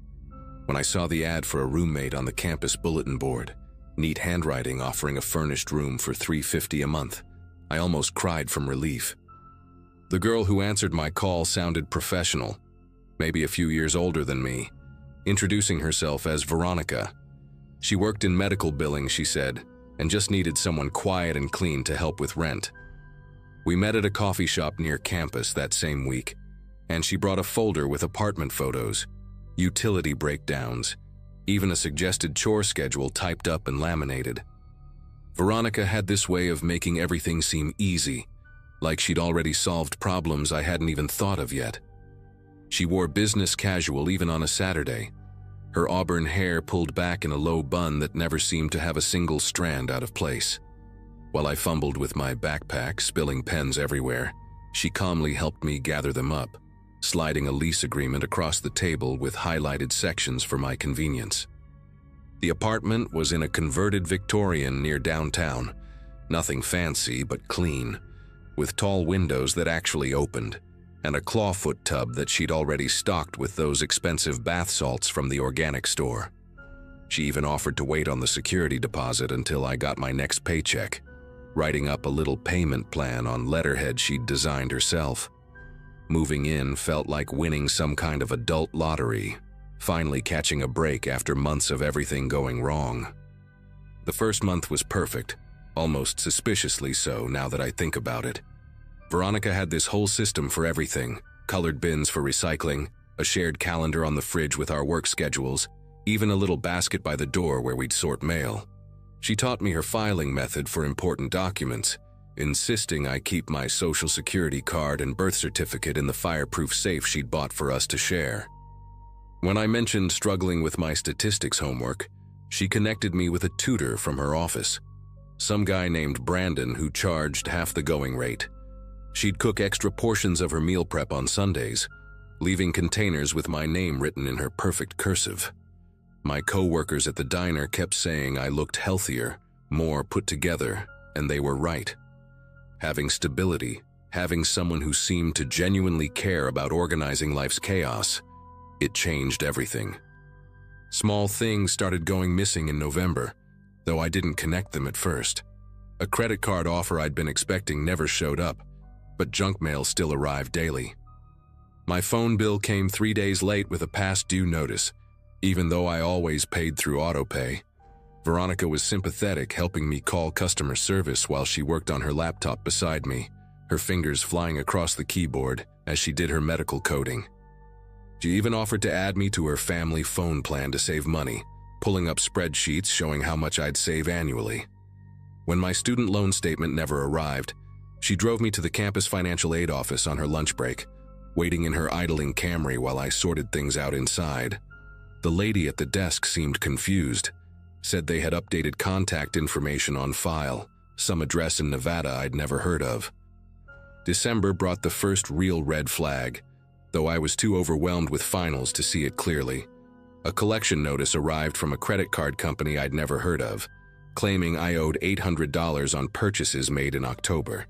When I saw the ad for a roommate on the campus bulletin board, neat handwriting offering a furnished room for $350 a month, I almost cried from relief. The girl who answered my call sounded professional, maybe a few years older than me, introducing herself as Veronica. She worked in medical billing, she said, and just needed someone quiet and clean to help with rent. We met at a coffee shop near campus that same week, and she brought a folder with apartment photos, utility breakdowns, even a suggested chore schedule typed up and laminated. Veronica had this way of making everything seem easy, like she'd already solved problems I hadn't even thought of yet. She wore business casual even on a Saturday, her auburn hair pulled back in a low bun that never seemed to have a single strand out of place. While I fumbled with my backpack, spilling pens everywhere, she calmly helped me gather them up, sliding a lease agreement across the table with highlighted sections for my convenience. The apartment was in a converted Victorian near downtown, nothing fancy but clean, with tall windows that actually opened, and a clawfoot tub that she'd already stocked with those expensive bath salts from the organic store. She even offered to wait on the security deposit until I got my next paycheck, writing up a little payment plan on letterhead she'd designed herself. Moving in felt like winning some kind of adult lottery, finally catching a break after months of everything going wrong. The first month was perfect, almost suspiciously so now that I think about it. Veronica had this whole system for everything, colored bins for recycling, a shared calendar on the fridge with our work schedules, even a little basket by the door where we'd sort mail. She taught me her filing method for important documents, insisting I keep my social security card and birth certificate in the fireproof safe she'd bought for us to share. When I mentioned struggling with my statistics homework, she connected me with a tutor from her office, some guy named Brandon who charged half the going rate. She'd cook extra portions of her meal prep on Sundays, leaving containers with my name written in her perfect cursive. My co-workers at the diner kept saying I looked healthier, more put together, and they were right. Having stability, having someone who seemed to genuinely care about organizing life's chaos, it changed everything. Small things started going missing in November, though I didn't connect them at first. A credit card offer I'd been expecting never showed up, but junk mail still arrived daily. My phone bill came 3 days late with a past due notice, even though I always paid through autopay. Veronica was sympathetic, helping me call customer service while she worked on her laptop beside me, her fingers flying across the keyboard as she did her medical coding. She even offered to add me to her family phone plan to save money, pulling up spreadsheets showing how much I'd save annually. When my student loan statement never arrived, she drove me to the campus financial aid office on her lunch break, waiting in her idling Camry while I sorted things out inside. The lady at the desk seemed confused, said they had updated contact information on file, some address in Nevada I'd never heard of. December brought the first real red flag, though I was too overwhelmed with finals to see it clearly. A collection notice arrived from a credit card company I'd never heard of, claiming I owed $800 on purchases made in October.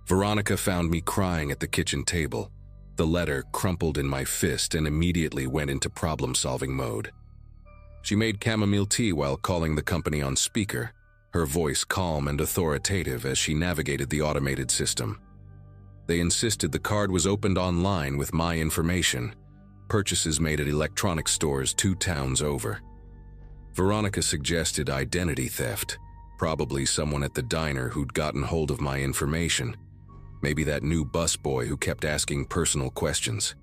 Veronica found me crying at the kitchen table. The letter crumpled in my fist and immediately went into problem-solving mode. She made chamomile tea while calling the company on speaker, her voice calm and authoritative as she navigated the automated system. They insisted the card was opened online with my information, purchases made at electronics stores 2 towns over. Veronica suggested identity theft, probably someone at the diner who'd gotten hold of my information. Maybe that new busboy who kept asking personal questions.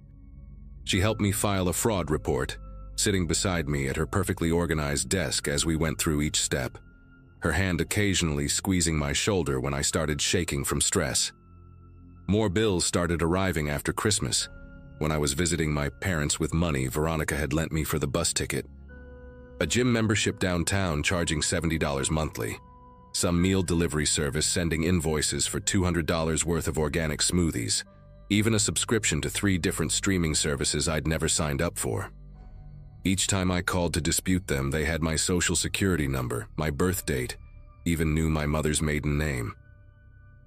She helped me file a fraud report, sitting beside me at her perfectly organized desk as we went through each step, her hand occasionally squeezing my shoulder when I started shaking from stress. More bills started arriving after Christmas, When I was visiting my parents with money Veronica had lent me for the bus ticket, a gym membership downtown charging $70 monthly, some meal delivery service sending invoices for $200 worth of organic smoothies, even a subscription to 3 different streaming services I'd never signed up for. Each time I called to dispute them, they had my social security number, my birth date, even knew my mother's maiden name.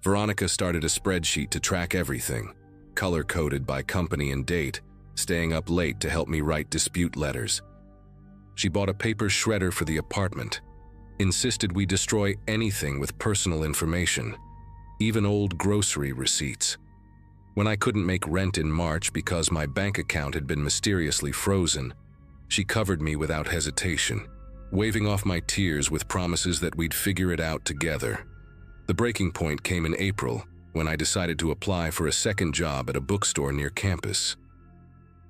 Veronica started a spreadsheet to track everything, color-coded by company and date, staying up late to help me write dispute letters. She bought a paper shredder for the apartment, insisted we destroy anything with personal information, even old grocery receipts. When I couldn't make rent in March because my bank account had been mysteriously frozen, she covered me without hesitation, waving off my tears with promises that we'd figure it out together. The breaking point came in April, when I decided to apply for a second job at a bookstore near campus.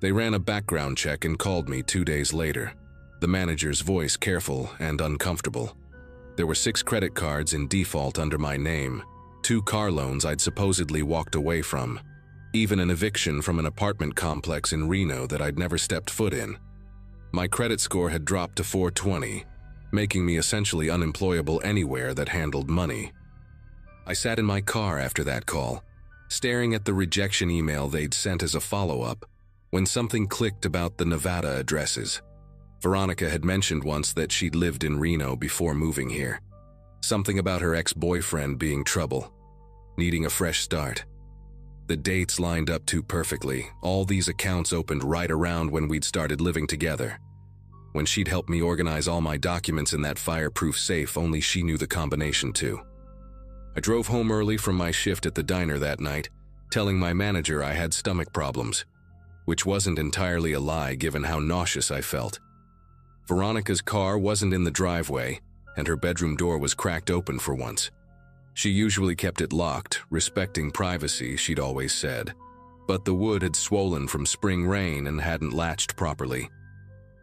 They ran a background check and called me 2 days later, the manager's voice careful and uncomfortable. There were 6 credit cards in default under my name, 2 car loans I'd supposedly walked away from, even an eviction from an apartment complex in Reno that I'd never stepped foot in. My credit score had dropped to 420, making me essentially unemployable anywhere that handled money. I sat in my car after that call, staring at the rejection email they'd sent as a follow-up, when something clicked about the Nevada addresses. Veronica had mentioned once that she'd lived in Reno before moving here. Something about her ex-boyfriend being trouble, needing a fresh start. The dates lined up too perfectly. All these accounts opened right around when we'd started living together. When she'd helped me organize all my documents in that fireproof safe, only she knew the combination too. I drove home early from my shift at the diner that night, telling my manager I had stomach problems, which wasn't entirely a lie given how nauseous I felt. Veronica's car wasn't in the driveway, and her bedroom door was cracked open for once. She usually kept it locked, respecting privacy, she'd always said, but the wood had swollen from spring rain and hadn't latched properly.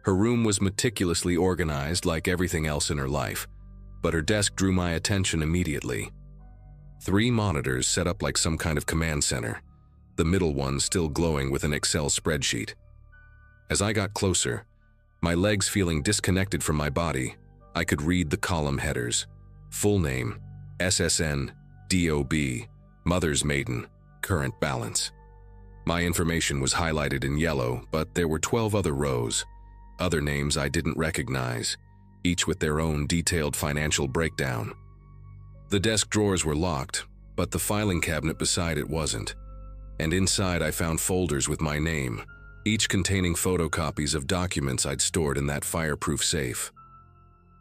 Her room was meticulously organized like everything else in her life, but her desk drew my attention immediately. 3 monitors set up like some kind of command center, the middle one still glowing with an Excel spreadsheet. As I got closer, my legs feeling disconnected from my body, I could read the column headers: full name, SSN, DOB, mother's maiden, current balance. My information was highlighted in yellow, but there were 12 other rows, other names I didn't recognize, each with their own detailed financial breakdown. The desk drawers were locked, but the filing cabinet beside it wasn't, and inside I found folders with my name, each containing photocopies of documents I'd stored in that fireproof safe.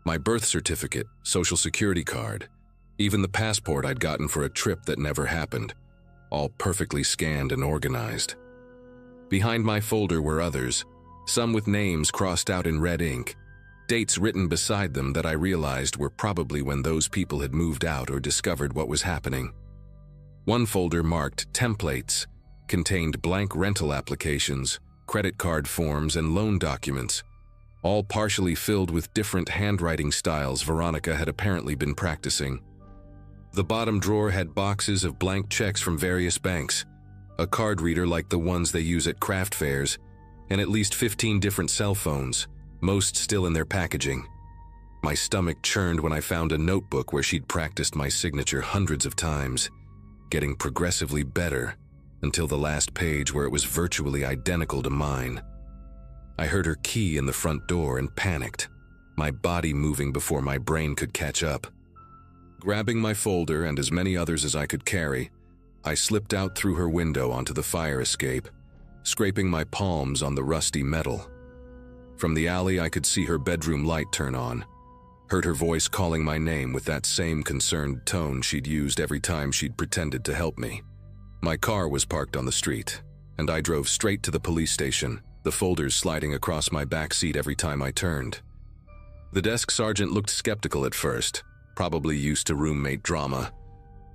My birth certificate, social security card, even the passport I'd gotten for a trip that never happened, all perfectly scanned and organized. Behind my folder were others, some with names crossed out in red ink, dates written beside them that I realized were probably when those people had moved out or discovered what was happening. One folder marked templates contained blank rental applications, credit card forms, and loan documents, all partially filled with different handwriting styles Veronica had apparently been practicing. The bottom drawer had boxes of blank checks from various banks, a card reader like the ones they use at craft fairs, and at least 15 different cell phones, most still in their packaging. My stomach churned when I found a notebook where she'd practiced my signature hundreds of times, getting progressively better until the last page where it was virtually identical to mine. I heard her key in the front door and panicked, my body moving before my brain could catch up. Grabbing my folder and as many others as I could carry, I slipped out through her window onto the fire escape, scraping my palms on the rusty metal. From the alley, I could see her bedroom light turn on, heard her voice calling my name with that same concerned tone she'd used every time she'd pretended to help me. My car was parked on the street, and I drove straight to the police station, the folders sliding across my back seat every time I turned. The desk sergeant looked skeptical at first, probably used to roommate drama,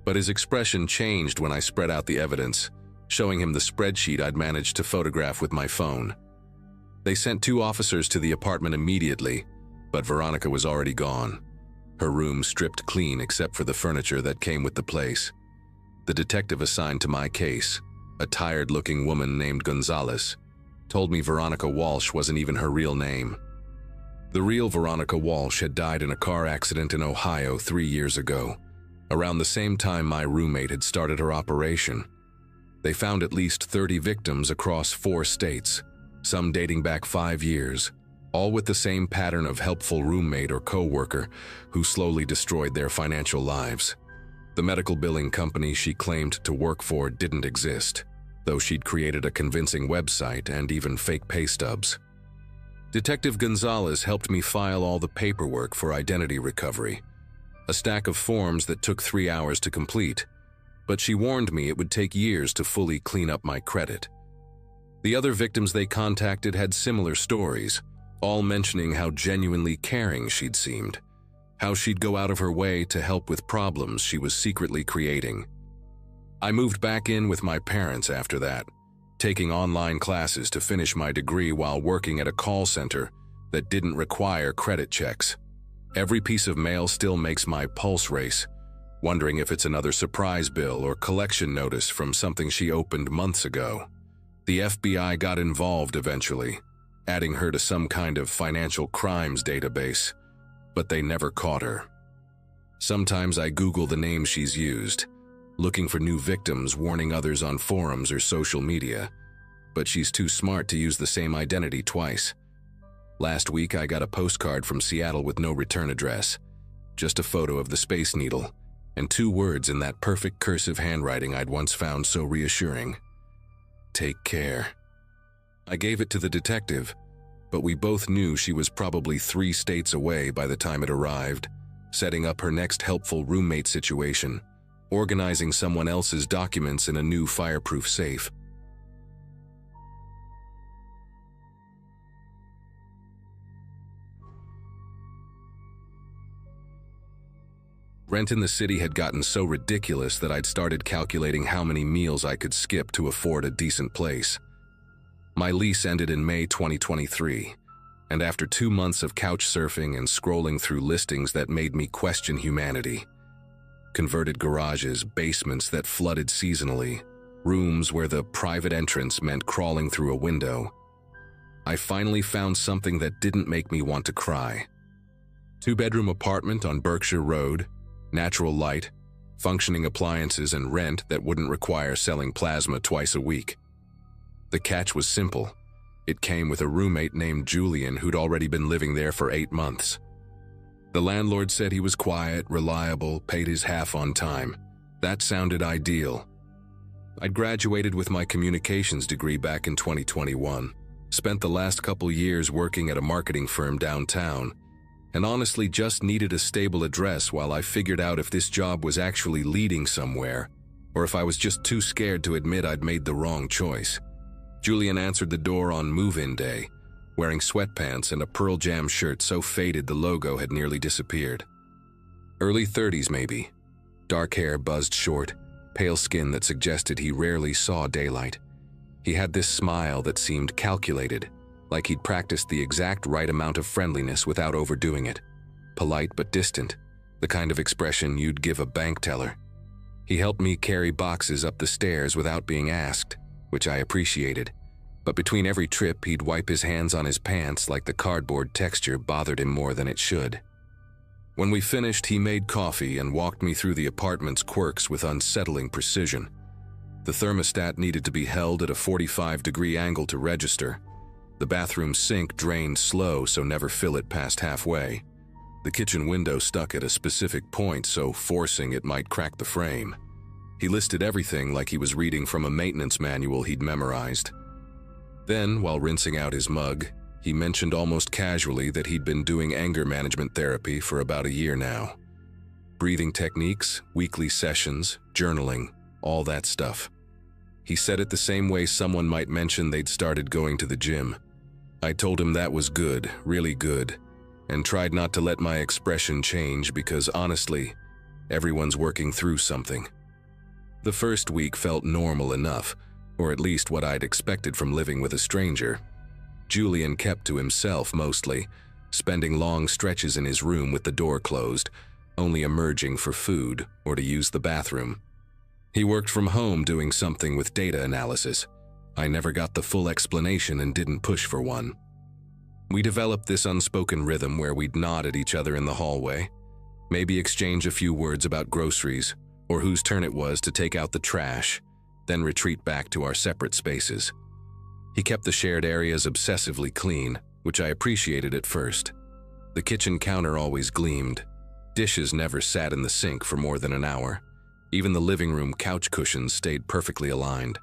but his expression changed when I spread out the evidence, showing him the spreadsheet I'd managed to photograph with my phone. They sent 2 officers to the apartment immediately, but Veronica was already gone, her room stripped clean except for the furniture that came with the place. The detective assigned to my case, a tired-looking woman named Gonzalez, told me Veronica Walsh wasn't even her real name. The real Veronica Walsh had died in a car accident in Ohio 3 years ago, around the same time my roommate had started her operation. They found at least 30 victims across 4 states, some dating back 5 years, all with the same pattern of helpful roommate or co-worker who slowly destroyed their financial lives. The medical billing company she claimed to work for didn't exist, though she'd created a convincing website and even fake pay stubs. Detective Gonzalez helped me file all the paperwork for identity recovery, a stack of forms that took 3 hours to complete, but she warned me it would take years to fully clean up my credit. The other victims they contacted had similar stories, all mentioning how genuinely caring she'd seemed, how she'd go out of her way to help with problems she was secretly creating. I moved back in with my parents after that, taking online classes to finish my degree while working at a call center that didn't require credit checks. Every piece of mail still makes my pulse race, wondering if it's another surprise bill or collection notice from something she opened months ago. The FBI got involved eventually, adding her to some kind of financial crimes database, but they never caught her. Sometimes I Google the names she's used, looking for new victims, warning others on forums or social media, but she's too smart to use the same identity twice. Last week I got a postcard from Seattle with no return address, just a photo of the Space Needle, and 2 words in that perfect cursive handwriting I'd once found so reassuring. Take care. I gave it to the detective, but we both knew she was probably 3 states away by the time it arrived, setting up her next helpful roommate situation, organizing someone else's documents in a new fireproof safe. Rent in the city had gotten so ridiculous that I'd started calculating how many meals I could skip to afford a decent place. My lease ended in May 2023, and after 2 months of couch surfing and scrolling through listings that made me question humanity, converted garages, basements that flooded seasonally, rooms where the private entrance meant crawling through a window, I finally found something that didn't make me want to cry. 2-bedroom apartment on Berkshire Road, natural light, functioning appliances, and rent that wouldn't require selling plasma twice a week. The catch was simple. It came with a roommate named Julian who'd already been living there for 8 months. The landlord said he was quiet, reliable, paid his half on time. That sounded ideal. I'd graduated with my communications degree back in 2021, spent the last couple years working at a marketing firm downtown, and honestly just needed a stable address while I figured out if this job was actually leading somewhere, or if I was just too scared to admit I'd made the wrong choice. Julian answered the door on move-in day, wearing sweatpants and a Pearl Jam shirt so faded the logo had nearly disappeared. Early 30s maybe. Dark hair buzzed short, pale skin that suggested he rarely saw daylight. He had this smile that seemed calculated, like he'd practiced the exact right amount of friendliness without overdoing it. Polite but distant, the kind of expression you'd give a bank teller. He helped me carry boxes up the stairs without being asked, which I appreciated, but between every trip he'd wipe his hands on his pants like the cardboard texture bothered him more than it should. When we finished, he made coffee and walked me through the apartment's quirks with unsettling precision. The thermostat needed to be held at a 45-degree angle to register. The bathroom sink drained slow, so never fill it past halfway. The kitchen window stuck at a specific point, so forcing it might crack the frame. He listed everything like he was reading from a maintenance manual he'd memorized. Then, while rinsing out his mug, he mentioned almost casually that he'd been doing anger management therapy for about a year now. Breathing techniques, weekly sessions, journaling, all that stuff. He said it the same way someone might mention they'd started going to the gym. I told him that was good, really good, and tried not to let my expression change because honestly, everyone's working through something. The first week felt normal enough, or at least what I'd expected from living with a stranger. Julian kept to himself mostly, spending long stretches in his room with the door closed, only emerging for food or to use the bathroom. He worked from home doing something with data analysis. I never got the full explanation and didn't push for one. We developed this unspoken rhythm where we'd nod at each other in the hallway, maybe exchange a few words about groceries or whose turn it was to take out the trash, then retreat back to our separate spaces. He kept the shared areas obsessively clean, which I appreciated at first. The kitchen counter always gleamed. Dishes never sat in the sink for more than an hour. Even the living room couch cushions stayed perfectly aligned.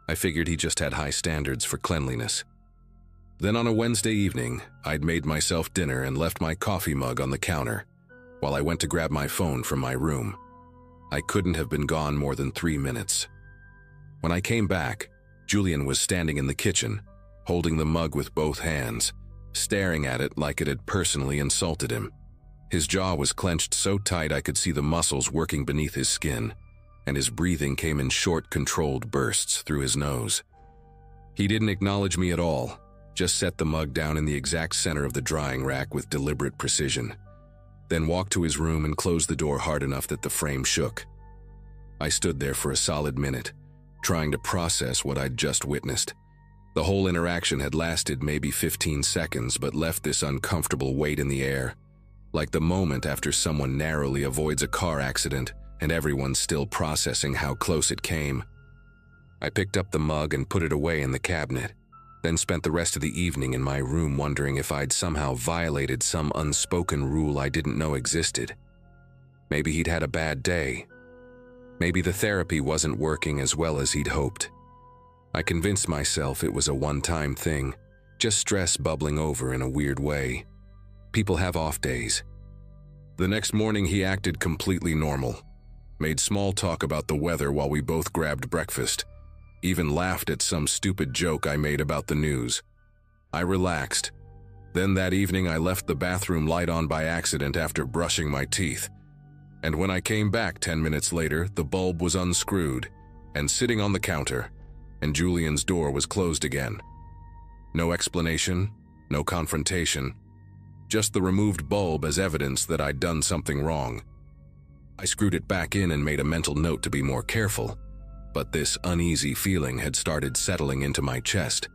I figured he just had high standards for cleanliness. Then on a Wednesday evening, I'd made myself dinner and left my coffee mug on the counter while I went to grab my phone from my room. I couldn't have been gone more than 3 minutes. When I came back, Julian was standing in the kitchen, holding the mug with both hands, staring at it like it had personally insulted him. His jaw was clenched so tight I could see the muscles working beneath his skin, and his breathing came in short, controlled bursts through his nose. He didn't acknowledge me at all, just set the mug down in the exact center of the drying rack with deliberate precision, then walked to his room and closed the door hard enough that the frame shook. I stood there for a solid minute, trying to process what I'd just witnessed. The whole interaction had lasted maybe 15 seconds but left this uncomfortable weight in the air, like the moment after someone narrowly avoids a car accident and everyone's still processing how close it came. I picked up the mug and put it away in the cabinet, then spent the rest of the evening in my room wondering if I'd somehow violated some unspoken rule I didn't know existed. Maybe he'd had a bad day. Maybe the therapy wasn't working as well as he'd hoped. I convinced myself it was a one-time thing, just stress bubbling over in a weird way. People have off days. The next morning he acted completely normal, made small talk about the weather while we both grabbed breakfast, even laughed at some stupid joke I made about the news. I relaxed. Then that evening I left the bathroom light on by accident after brushing my teeth. And when I came back 10 minutes later, the bulb was unscrewed and sitting on the counter, and Julian's door was closed again. No explanation, no confrontation, just the removed bulb as evidence that I'd done something wrong. I screwed it back in and made a mental note to be more careful, but this uneasy feeling had started settling into my chest,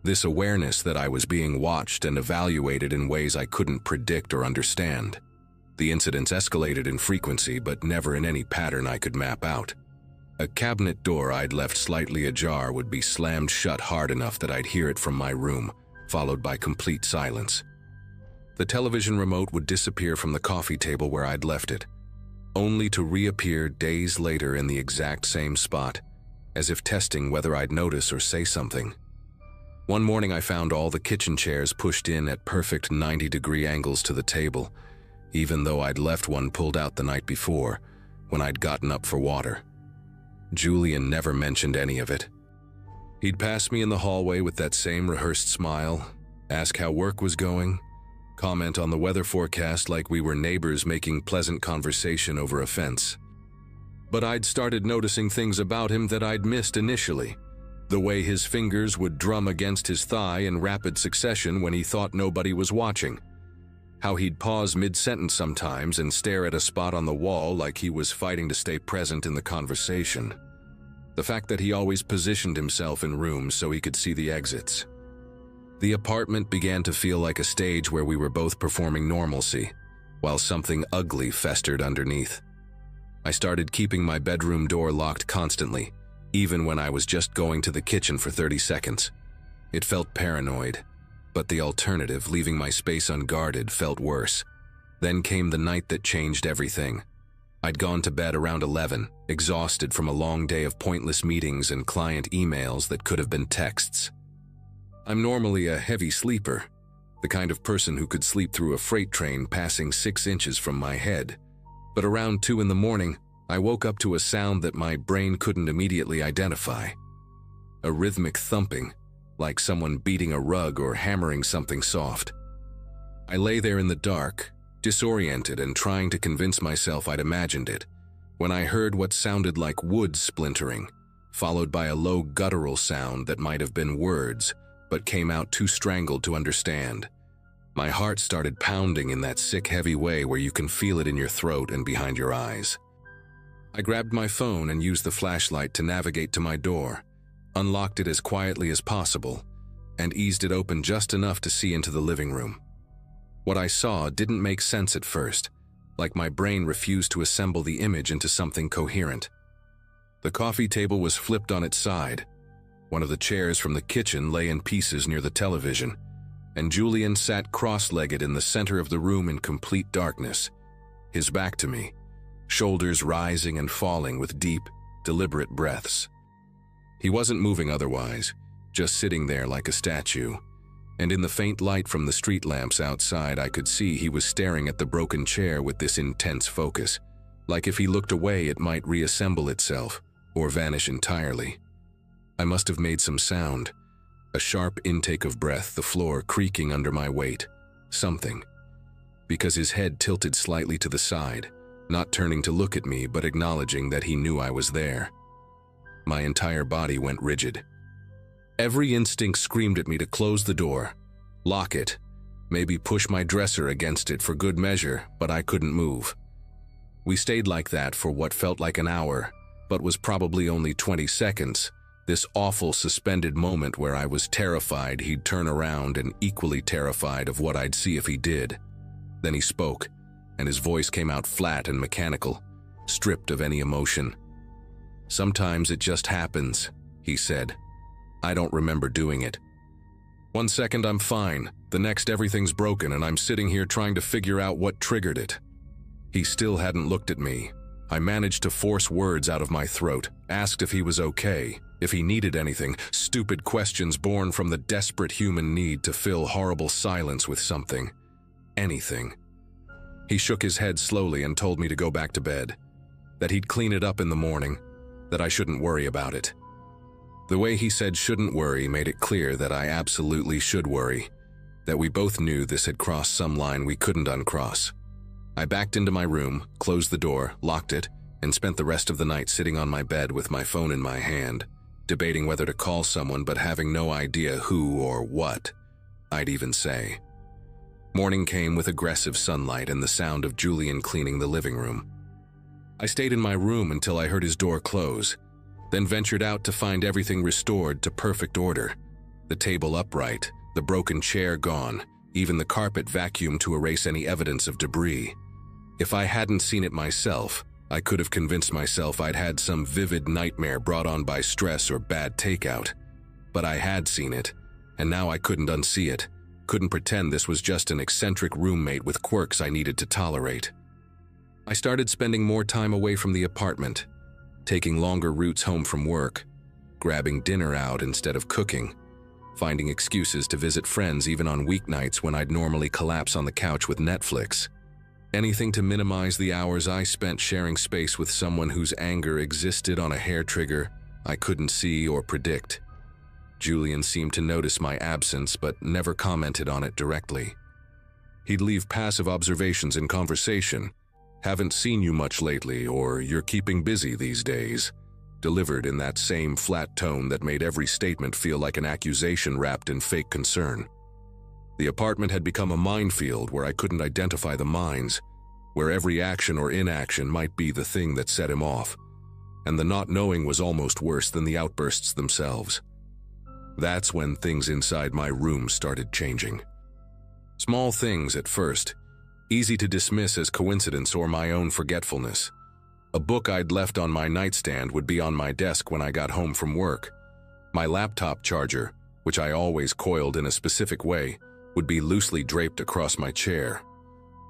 this awareness that I was being watched and evaluated in ways I couldn't predict or understand. The incidents escalated in frequency, but never in any pattern I could map out. A cabinet door I'd left slightly ajar would be slammed shut hard enough that I'd hear it from my room, followed by complete silence. The television remote would disappear from the coffee table where I'd left it, only to reappear days later in the exact same spot, as if testing whether I'd notice or say something. One morning I found all the kitchen chairs pushed in at perfect 90-degree angles to the table, even though I'd left one pulled out the night before, when I'd gotten up for water. Julian never mentioned any of it. He'd pass me in the hallway with that same rehearsed smile, ask how work was going, comment on the weather forecast like we were neighbors making pleasant conversation over a fence. But I'd started noticing things about him that I'd missed initially. The way his fingers would drum against his thigh in rapid succession when he thought nobody was watching. How he'd pause mid-sentence sometimes and stare at a spot on the wall like he was fighting to stay present in the conversation. The fact that he always positioned himself in rooms so he could see the exits. The apartment began to feel like a stage where we were both performing normalcy, while something ugly festered underneath. I started keeping my bedroom door locked constantly, even when I was just going to the kitchen for 30 seconds. It felt paranoid, but the alternative, leaving my space unguarded, felt worse. Then came the night that changed everything. I'd gone to bed around 11, exhausted from a long day of pointless meetings and client emails that could have been texts. I'm normally a heavy sleeper, the kind of person who could sleep through a freight train passing 6 inches from my head. But around 2 in the morning, I woke up to a sound that my brain couldn't immediately identify. A rhythmic thumping, like someone beating a rug or hammering something soft. I lay there in the dark, disoriented and trying to convince myself I'd imagined it, when I heard what sounded like wood splintering, followed by a low guttural sound that might have been words, but came out too strangled to understand. My heart started pounding in that sick, heavy way where you can feel it in your throat and behind your eyes. I grabbed my phone and used the flashlight to navigate to my door, unlocked it as quietly as possible, and eased it open just enough to see into the living room. What I saw didn't make sense at first, like my brain refused to assemble the image into something coherent. The coffee table was flipped on its side. One of the chairs from the kitchen lay in pieces near the television, and Julian sat cross-legged in the center of the room in complete darkness, his back to me, shoulders rising and falling with deep, deliberate breaths. He wasn't moving otherwise, just sitting there like a statue, and in the faint light from the street lamps outside I could see he was staring at the broken chair with this intense focus, like if he looked away it might reassemble itself or vanish entirely. I must have made some sound, a sharp intake of breath, the floor creaking under my weight, something, because his head tilted slightly to the side, not turning to look at me but acknowledging that he knew I was there. My entire body went rigid. Every instinct screamed at me to close the door, lock it, maybe push my dresser against it for good measure, but I couldn't move. We stayed like that for what felt like an hour, but was probably only 20 seconds, this awful suspended moment where I was terrified he'd turn around and equally terrified of what I'd see if he did. Then he spoke, and his voice came out flat and mechanical, stripped of any emotion. "Sometimes it just happens," he said. "I don't remember doing it. One second I'm fine, the next everything's broken and I'm sitting here trying to figure out what triggered it." He still hadn't looked at me. I managed to force words out of my throat, asked if he was okay, if he needed anything, stupid questions born from the desperate human need to fill horrible silence with something. Anything. He shook his head slowly and told me to go back to bed, that he'd clean it up in the morning, that I shouldn't worry about it. The way he said shouldn't worry made it clear that I absolutely should worry, that we both knew this had crossed some line we couldn't uncross. I backed into my room, closed the door, locked it, and spent the rest of the night sitting on my bed with my phone in my hand, debating whether to call someone but having no idea who or what I'd even say. Morning came with aggressive sunlight and the sound of Julian cleaning the living room. I stayed in my room until I heard his door close, then ventured out to find everything restored to perfect order. The table upright, the broken chair gone, even the carpet vacuumed to erase any evidence of debris. If I hadn't seen it myself, I could have convinced myself I'd had some vivid nightmare brought on by stress or bad takeout. But I had seen it, and now I couldn't unsee it, couldn't pretend this was just an eccentric roommate with quirks I needed to tolerate. I started spending more time away from the apartment, taking longer routes home from work, grabbing dinner out instead of cooking, finding excuses to visit friends even on weeknights when I'd normally collapse on the couch with Netflix. Anything to minimize the hours I spent sharing space with someone whose anger existed on a hair trigger I couldn't see or predict. Julian seemed to notice my absence but never commented on it directly. He'd leave passive observations in conversation, "Haven't seen you much lately," or "You're keeping busy these days," delivered in that same flat tone that made every statement feel like an accusation wrapped in fake concern. The apartment had become a minefield where I couldn't identify the mines, where every action or inaction might be the thing that set him off, and the not knowing was almost worse than the outbursts themselves. That's when things inside my room started changing. Small things at first, easy to dismiss as coincidence or my own forgetfulness. A book I'd left on my nightstand would be on my desk when I got home from work. My laptop charger, which I always coiled in a specific way, would be loosely draped across my chair.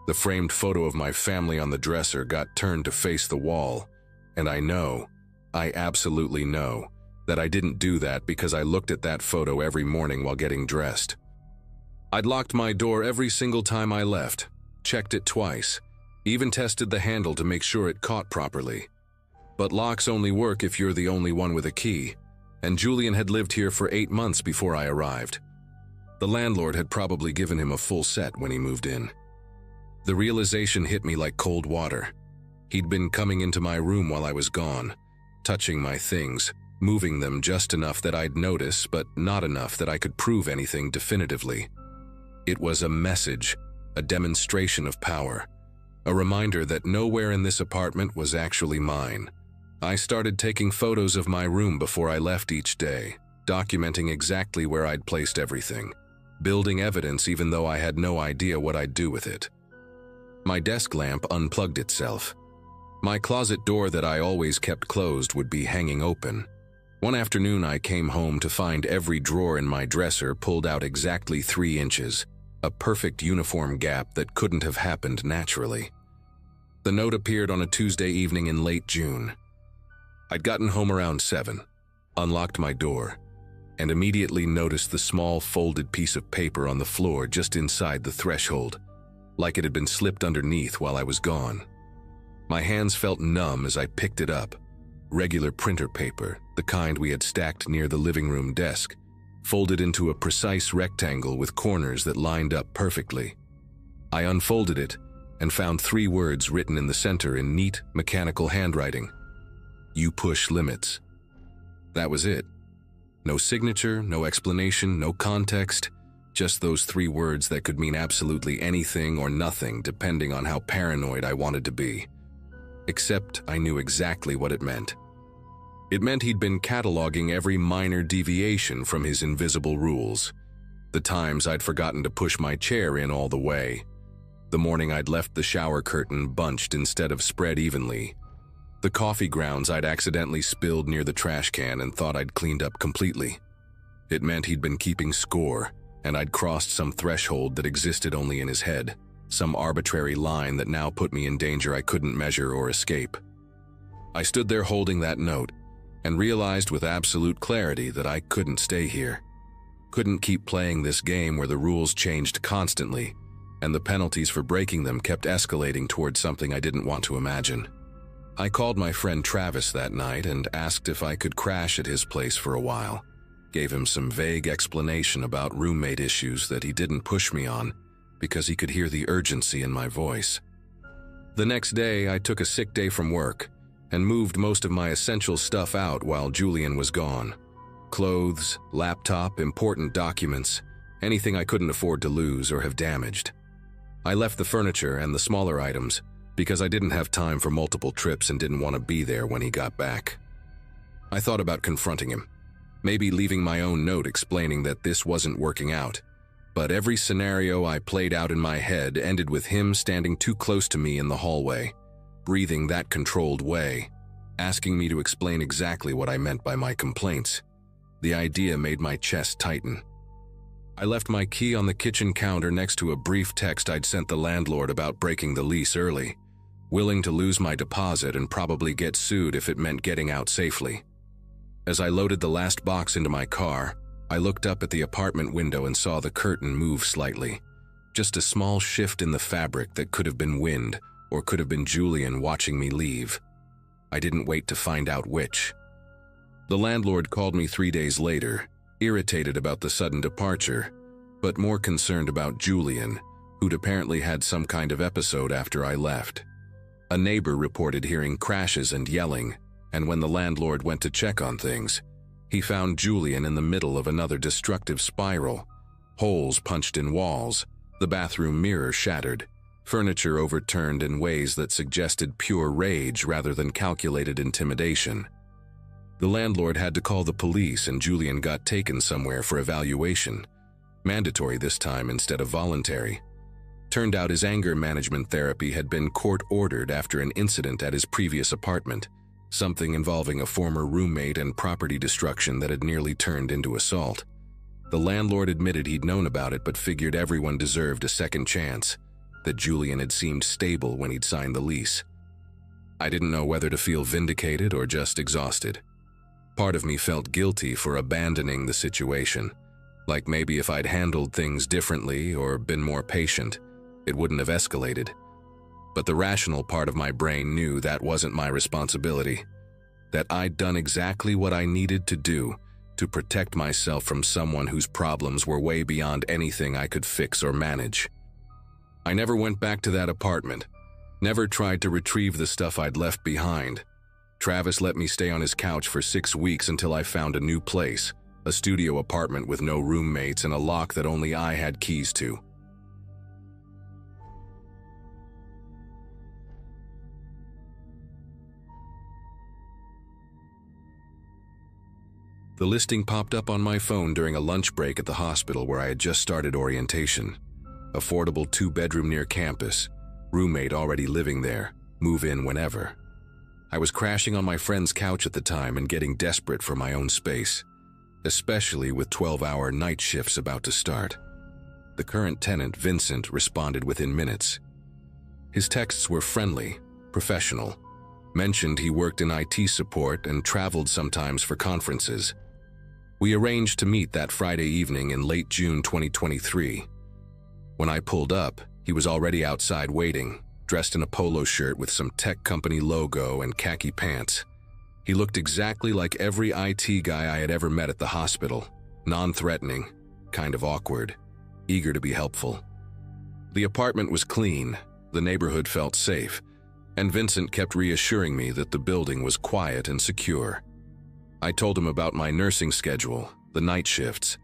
The framed photo of my family on the dresser got turned to face the wall, and I absolutely know, that I didn't do that because I looked at that photo every morning while getting dressed. I'd locked my door every single time I left, checked it twice, even tested the handle to make sure it caught properly. But locks only work if you're the only one with a key, and Julian had lived here for 8 months before I arrived. The landlord had probably given him a full set when he moved in. The realization hit me like cold water. He'd been coming into my room while I was gone, touching my things, moving them just enough that I'd notice, but not enough that I could prove anything definitively. It was a message, a demonstration of power, a reminder that nowhere in this apartment was actually mine. I started taking photos of my room before I left each day, documenting exactly where I'd placed everything, building evidence even though I had no idea what I'd do with it. My desk lamp unplugged itself. My closet door that I always kept closed would be hanging open. One afternoon I came home to find every drawer in my dresser pulled out exactly 3 inches, a perfect uniform gap that couldn't have happened naturally. The note appeared on a Tuesday evening in late June. I'd gotten home around 7, unlocked my door, and immediately noticed the small folded piece of paper on the floor just inside the threshold, like it had been slipped underneath while I was gone. My hands felt numb as I picked it up. Regular printer paper, the kind we had stacked near the living room desk, folded into a precise rectangle with corners that lined up perfectly. I unfolded it and found 3 words written in the center in neat, mechanical handwriting. "You push limits." That was it. No signature, no explanation, no context, just those 3 words that could mean absolutely anything or nothing depending on how paranoid I wanted to be. Except I knew exactly what it meant. It meant he'd been cataloging every minor deviation from his invisible rules. The times I'd forgotten to push my chair in all the way. The morning I'd left the shower curtain bunched instead of spread evenly. The coffee grounds I'd accidentally spilled near the trash can and thought I'd cleaned up completely. It meant he'd been keeping score, and I'd crossed some threshold that existed only in his head. Some arbitrary line that now put me in danger I couldn't measure or escape. I stood there holding that note and realized with absolute clarity that I couldn't stay here. Couldn't keep playing this game where the rules changed constantly and the penalties for breaking them kept escalating towards something I didn't want to imagine. I called my friend Travis that night and asked if I could crash at his place for a while. Gave him some vague explanation about roommate issues that he didn't push me on, because he could hear the urgency in my voice. The next day, I took a sick day from work and moved most of my essential stuff out while Julian was gone. Clothes, laptop, important documents, anything I couldn't afford to lose or have damaged. I left the furniture and the smaller items because I didn't have time for multiple trips and didn't want to be there when he got back. I thought about confronting him, maybe leaving my own note explaining that this wasn't working out. But every scenario I played out in my head ended with him standing too close to me in the hallway, breathing that controlled way, asking me to explain exactly what I meant by my complaints. The idea made my chest tighten. I left my key on the kitchen counter next to a brief text I'd sent the landlord about breaking the lease early, willing to lose my deposit and probably get sued if it meant getting out safely. As I loaded the last box into my car, I looked up at the apartment window and saw the curtain move slightly. Just a small shift in the fabric that could have been wind or could have been Julian watching me leave. I didn't wait to find out which. The landlord called me 3 days later, irritated about the sudden departure, but more concerned about Julian, who'd apparently had some kind of episode after I left. A neighbor reported hearing crashes and yelling, and when the landlord went to check on things, he found Julian in the middle of another destructive spiral. Holes punched in walls, the bathroom mirror shattered, furniture overturned in ways that suggested pure rage rather than calculated intimidation. The landlord had to call the police and Julian got taken somewhere for evaluation. Mandatory this time instead of voluntary. Turned out his anger management therapy had been court-ordered after an incident at his previous apartment. Something involving a former roommate and property destruction that had nearly turned into assault. The landlord admitted he'd known about it but figured everyone deserved a second chance, that Julian had seemed stable when he'd signed the lease. I didn't know whether to feel vindicated or just exhausted. Part of me felt guilty for abandoning the situation, like maybe if I'd handled things differently or been more patient, it wouldn't have escalated. But the rational part of my brain knew that wasn't my responsibility, that I'd done exactly what I needed to do to protect myself from someone whose problems were way beyond anything I could fix or manage. I never went back to that apartment, never tried to retrieve the stuff I'd left behind. Travis let me stay on his couch for 6 weeks until I found a new place, a studio apartment with no roommates and a lock that only I had keys to. The listing popped up on my phone during a lunch break at the hospital where I had just started orientation. Affordable 2-bedroom near campus, roommate already living there, move in whenever. I was crashing on my friend's couch at the time and getting desperate for my own space, especially with 12-hour night shifts about to start. The current tenant, Vincent, responded within minutes. His texts were friendly, professional, mentioned he worked in IT support and traveled sometimes for conferences. We arranged to meet that Friday evening in late June 2023. When I pulled up, he was already outside waiting, dressed in a polo shirt with some tech company logo and khaki pants. He looked exactly like every IT guy I had ever met at the hospital, non-threatening, kind of awkward, eager to be helpful. The apartment was clean, the neighborhood felt safe, and Vincent kept reassuring me that the building was quiet and secure. I told him about my nursing schedule, the night shifts,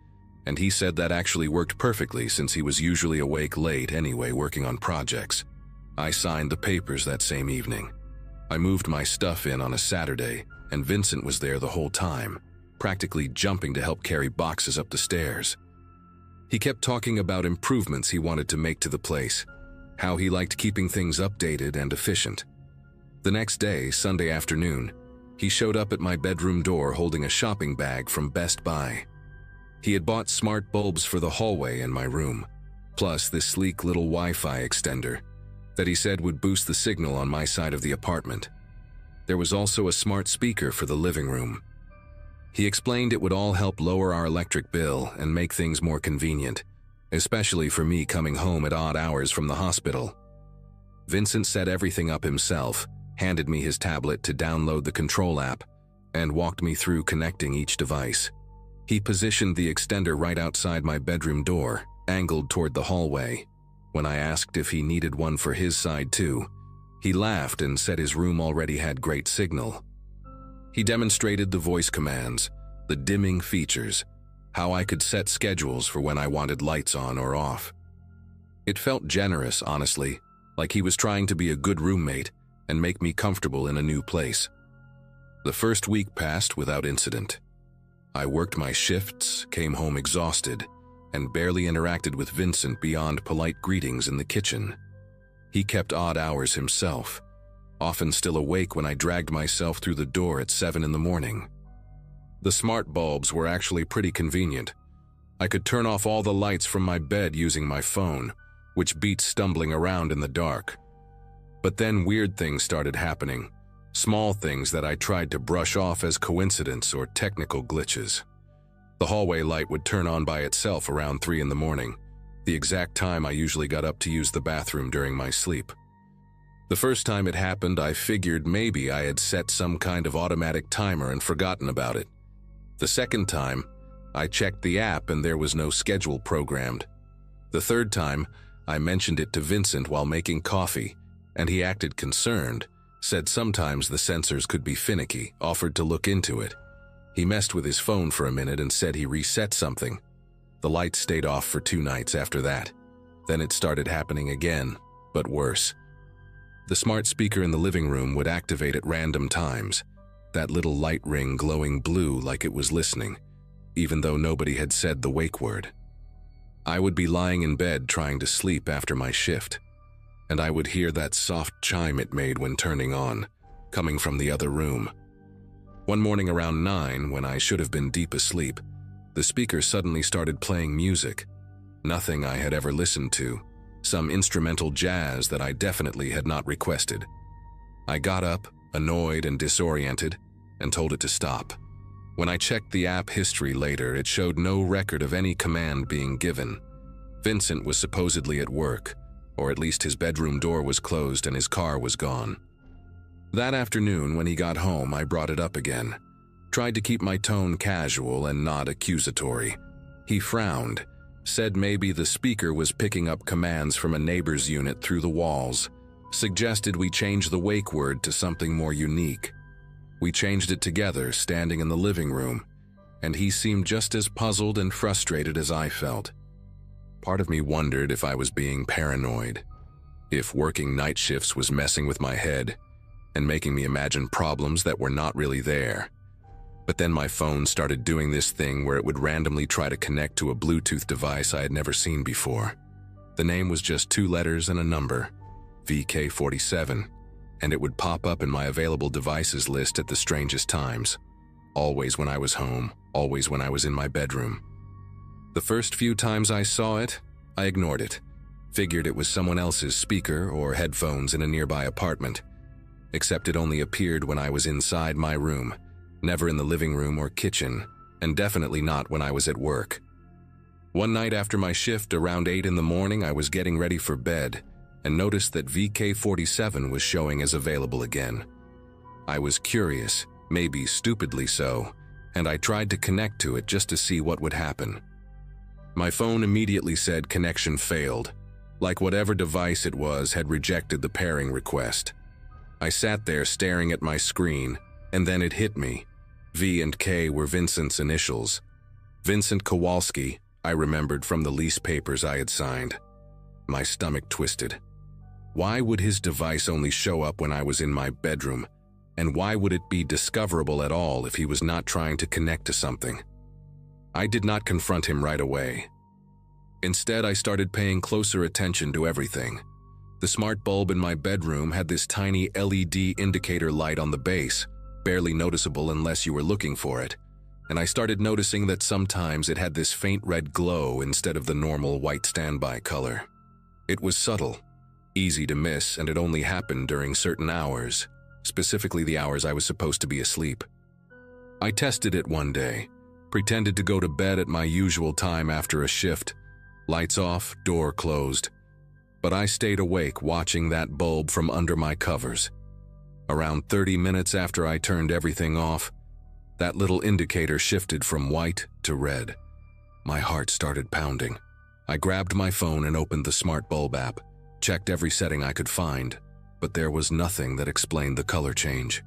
and he said that actually worked perfectly since he was usually awake late anyway working on projects. I signed the papers that same evening. I moved my stuff in on a Saturday, and Vincent was there the whole time, practically jumping to help carry boxes up the stairs. He kept talking about improvements he wanted to make to the place, how he liked keeping things updated and efficient. The next day, Sunday afternoon, he showed up at my bedroom door holding a shopping bag from Best Buy. He had bought smart bulbs for the hallway in my room, plus this sleek little Wi-Fi extender that he said would boost the signal on my side of the apartment. There was also a smart speaker for the living room. He explained it would all help lower our electric bill and make things more convenient, especially for me coming home at odd hours from the hospital. Vincent set everything up himself, handed me his tablet to download the control app, and walked me through connecting each device. He positioned the extender right outside my bedroom door, angled toward the hallway. When I asked if he needed one for his side too, he laughed and said his room already had great signal. He demonstrated the voice commands, the dimming features, how I could set schedules for when I wanted lights on or off. It felt generous, honestly, like he was trying to be a good roommate and make me comfortable in a new place. The first week passed without incident. I worked my shifts, came home exhausted, and barely interacted with Vincent beyond polite greetings in the kitchen. He kept odd hours himself, often still awake when I dragged myself through the door at 7 in the morning. The smart bulbs were actually pretty convenient. I could turn off all the lights from my bed using my phone, which beat stumbling around in the dark. But then weird things started happening, small things that I tried to brush off as coincidence or technical glitches. The hallway light would turn on by itself around 3 in the morning, the exact time I usually got up to use the bathroom during my sleep. The first time it happened, I figured maybe I had set some kind of automatic timer and forgotten about it. The second time, I checked the app and there was no schedule programmed. The third time, I mentioned it to Vincent while making coffee, and he acted concerned, said sometimes the sensors could be finicky, offered to look into it. He messed with his phone for a minute and said he reset something. The lights stayed off for 2 nights after that. Then it started happening again, but worse. The smart speaker in the living room would activate at random times, that little light ring glowing blue like it was listening, even though nobody had said the wake word. I would be lying in bed trying to sleep after my shift, and I would hear that soft chime it made when turning on, coming from the other room. One morning around 9, when I should have been deep asleep, the speaker suddenly started playing music. Nothing I had ever listened to, some instrumental jazz that I definitely had not requested. I got up, annoyed and disoriented, and told it to stop. When I checked the app history later, it showed no record of any command being given. Vincent was supposedly at work, or at least his bedroom door was closed and his car was gone. That afternoon, when he got home, I brought it up again. Tried to keep my tone casual and not accusatory. He frowned, said maybe the speaker was picking up commands from a neighbor's unit through the walls, suggested we change the wake word to something more unique. We changed it together, standing in the living room, and he seemed just as puzzled and frustrated as I felt. Part of me wondered if I was being paranoid, if working night shifts was messing with my head and making me imagine problems that were not really there. But then my phone started doing this thing where it would randomly try to connect to a Bluetooth device I had never seen before. The name was just 2 letters and a number, VK47, and it would pop up in my available devices list at the strangest times. Always when I was home, always when I was in my bedroom. The first few times I saw it, I ignored it. Figured it was someone else's speaker or headphones in a nearby apartment. Except it only appeared when I was inside my room, never in the living room or kitchen, and definitely not when I was at work. One night after my shift around 8 in the morning, I was getting ready for bed and noticed that VK47 was showing as available again. I was curious, maybe stupidly so, and I tried to connect to it just to see what would happen. My phone immediately said connection failed, like whatever device it was had rejected the pairing request. I sat there staring at my screen, and then it hit me. V and K were Vincent's initials. Vincent Kowalski, I remembered from the lease papers I had signed. My stomach twisted. Why would his device only show up when I was in my bedroom, and why would it be discoverable at all if he was not trying to connect to something? I did not confront him right away. Instead, I started paying closer attention to everything. The smart bulb in my bedroom had this tiny LED indicator light on the base, barely noticeable unless you were looking for it, and I started noticing that sometimes it had this faint red glow instead of the normal white standby color. It was subtle, easy to miss, and it only happened during certain hours, specifically the hours I was supposed to be asleep. I tested it one day, pretended to go to bed at my usual time after a shift, lights off, door closed, but I stayed awake watching that bulb from under my covers. Around 30 minutes after I turned everything off, that little indicator shifted from white to red. My heart started pounding. I grabbed my phone and opened the smart bulb app, checked every setting I could find, but there was nothing that explained the color change.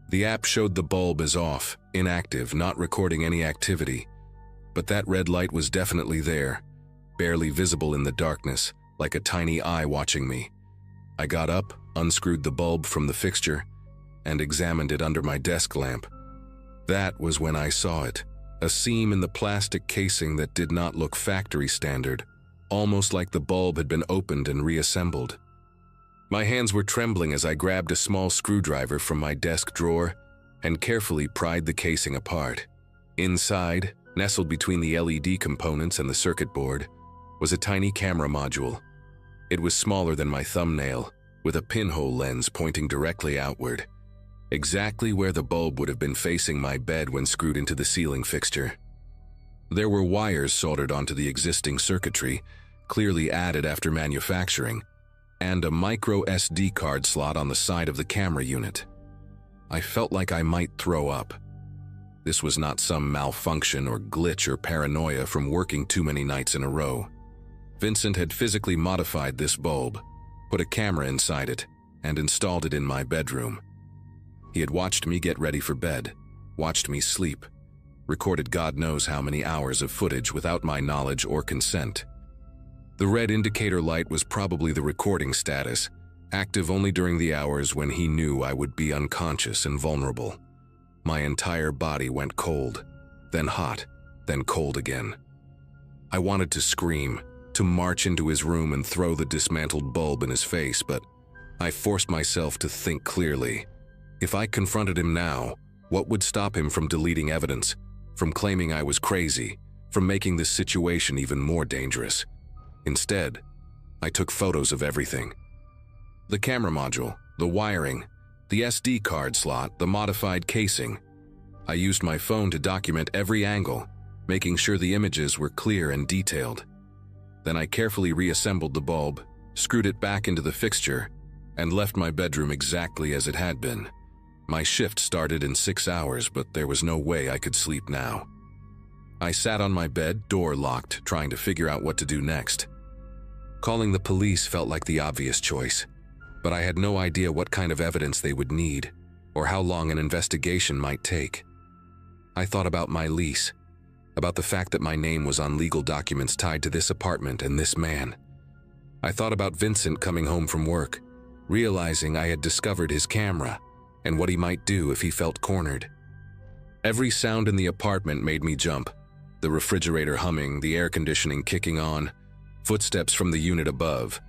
The app showed the bulb as off, inactive, not recording any activity, but that red light was definitely there, barely visible in the darkness, like a tiny eye watching me. I got up, unscrewed the bulb from the fixture, and examined it under my desk lamp. That was when I saw it, a seam in the plastic casing that did not look factory standard, almost like the bulb had been opened and reassembled. My hands were trembling as I grabbed a small screwdriver from my desk drawer and carefully pried the casing apart. Inside, nestled between the LED components and the circuit board, was a tiny camera module. It was smaller than my thumbnail, with a pinhole lens pointing directly outward, exactly where the bulb would have been facing my bed when screwed into the ceiling fixture. There were wires soldered onto the existing circuitry, clearly added after manufacturing, and a micro SD card slot on the side of the camera unit. I felt like I might throw up. This was not some malfunction or glitch or paranoia from working too many nights in a row. Vincent had physically modified this bulb, put a camera inside it, and installed it in my bedroom. He had watched me get ready for bed, watched me sleep, recorded God knows how many hours of footage without my knowledge or consent. The red indicator light was probably the recording status, active only during the hours when he knew I would be unconscious and vulnerable. My entire body went cold, then hot, then cold again. I wanted to scream, to march into his room and throw the dismantled bulb in his face, but I forced myself to think clearly. If I confronted him now, what would stop him from deleting evidence, from claiming I was crazy, from making this situation even more dangerous? Instead, I took photos of everything. The camera module, the wiring, the SD card slot, the modified casing. I used my phone to document every angle, making sure the images were clear and detailed. Then I carefully reassembled the bulb, screwed it back into the fixture, and left my bedroom exactly as it had been. My shift started in 6 hours, but there was no way I could sleep now. I sat on my bed, door locked, trying to figure out what to do next. Calling the police felt like the obvious choice, but I had no idea what kind of evidence they would need, or how long an investigation might take. I thought about my lease, about the fact that my name was on legal documents tied to this apartment and this man. I thought about Vincent coming home from work, realizing I had discovered his camera, and what he might do if he felt cornered. Every sound in the apartment made me jump. The refrigerator humming, the air conditioning kicking on, footsteps from the unit above.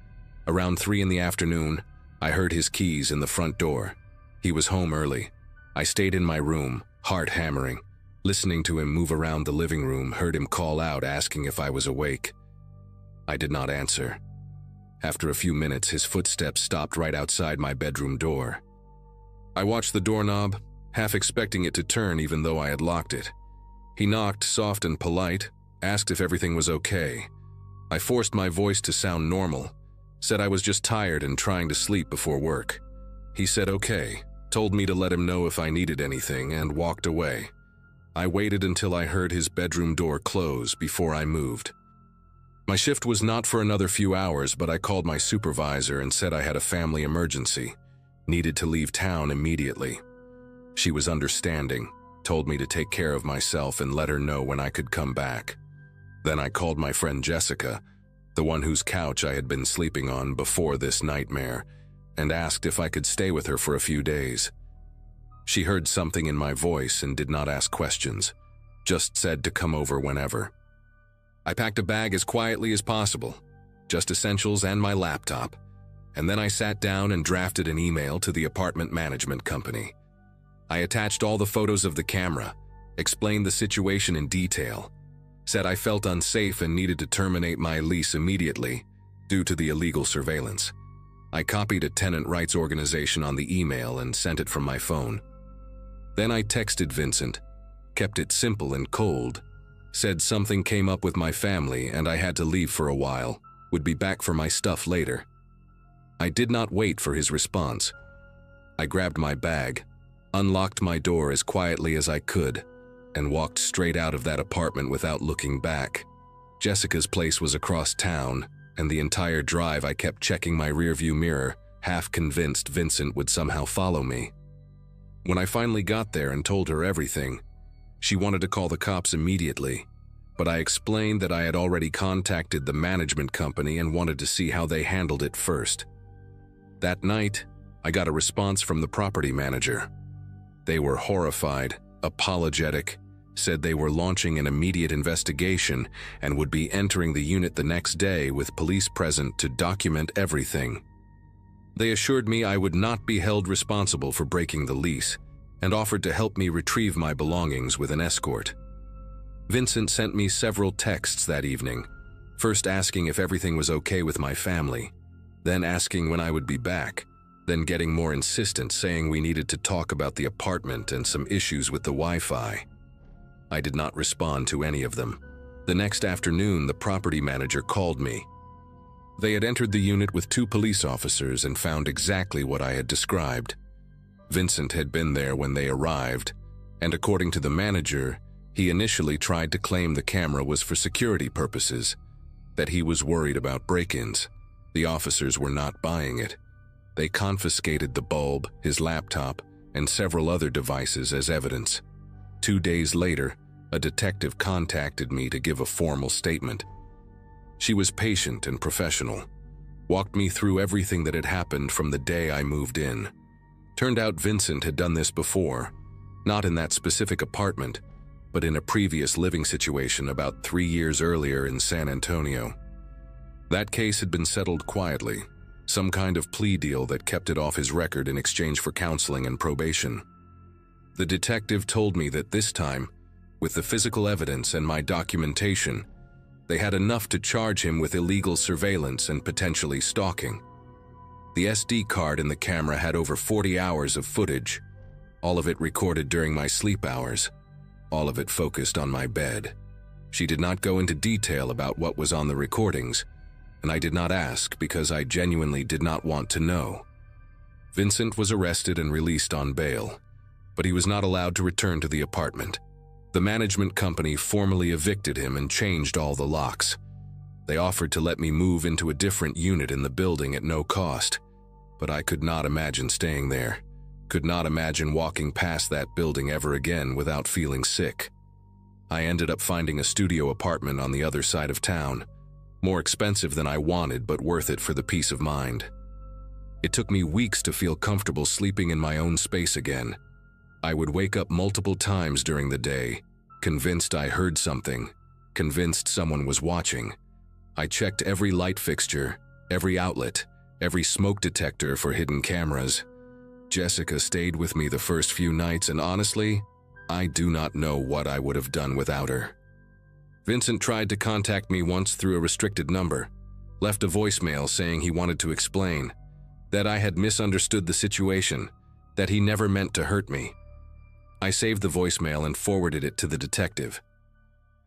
Around 3 in the afternoon, I heard his keys in the front door. He was home early. I stayed in my room, heart hammering. Listening to him move around the living room, heard him call out asking if I was awake. I did not answer. After a few minutes, his footsteps stopped right outside my bedroom door. I watched the doorknob, half expecting it to turn even though I had locked it. He knocked, soft and polite, asked if everything was okay. I forced my voice to sound normal, said I was just tired and trying to sleep before work. He said okay, told me to let him know if I needed anything, and walked away. I waited until I heard his bedroom door close before I moved. My shift was not for another few hours, but I called my supervisor and said I had a family emergency, needed to leave town immediately. She was understanding, told me to take care of myself and let her know when I could come back. Then I called my friend Jessica, the one whose couch I had been sleeping on before this nightmare, and asked if I could stay with her for a few days. She heard something in my voice and did not ask questions, just said to come over whenever. I packed a bag as quietly as possible, just essentials and my laptop, and then I sat down and drafted an email to the apartment management company. I attached all the photos of the camera, explained the situation in detail, said I felt unsafe and needed to terminate my lease immediately due to the illegal surveillance. I copied a tenant rights organization on the email and sent it from my phone. Then I texted Vincent, kept it simple and cold, said something came up with my family and I had to leave for a while, would be back for my stuff later. I did not wait for his response. I grabbed my bag, unlocked my door as quietly as I could, and walked straight out of that apartment without looking back. Jessica's place was across town, and the entire drive I kept checking my rearview mirror, half convinced Vincent would somehow follow me. When I finally got there and told her everything, she wanted to call the cops immediately, but I explained that I had already contacted the management company and wanted to see how they handled it first. That night, I got a response from the property manager. They were horrified, apologetic, said they were launching an immediate investigation and would be entering the unit the next day with police present to document everything. They assured me I would not be held responsible for breaking the lease and offered to help me retrieve my belongings with an escort. Vincent sent me several texts that evening, first asking if everything was okay with my family, then asking when I would be back, then getting more insistent saying we needed to talk about the apartment and some issues with the Wi-Fi. I did not respond to any of them. The next afternoon, the property manager called me. They had entered the unit with 2 police officers and found exactly what I had described. Vincent had been there when they arrived, and according to the manager, he initially tried to claim the camera was for security purposes, that he was worried about break-ins. The officers were not buying it. They confiscated the bulb, his laptop, and several other devices as evidence. 2 days later, a detective contacted me to give a formal statement. She was patient and professional, walked me through everything that had happened from the day I moved in. Turned out Vincent had done this before, not in that specific apartment, but in a previous living situation about 3 years earlier in San Antonio. That case had been settled quietly, some kind of plea deal that kept it off his record in exchange for counseling and probation. The detective told me that this time, with the physical evidence and my documentation, they had enough to charge him with illegal surveillance and potentially stalking. The SD card in the camera had over 40 hours of footage, all of it recorded during my sleep hours, all of it focused on my bed. She did not go into detail about what was on the recordings, and I did not ask because I genuinely did not want to know. Vincent was arrested and released on bail, but he was not allowed to return to the apartment. The management company formally evicted him and changed all the locks. They offered to let me move into a different unit in the building at no cost, but I could not imagine staying there, could not imagine walking past that building ever again without feeling sick. I ended up finding a studio apartment on the other side of town, more expensive than I wanted but worth it for the peace of mind. It took me weeks to feel comfortable sleeping in my own space again. I would wake up multiple times during the day, convinced I heard something, convinced someone was watching. I checked every light fixture, every outlet, every smoke detector for hidden cameras. Jessica stayed with me the first few nights, and honestly, I do not know what I would have done without her. Vincent tried to contact me once through a restricted number, left a voicemail saying he wanted to explain, that I had misunderstood the situation, that he never meant to hurt me. I saved the voicemail and forwarded it to the detective.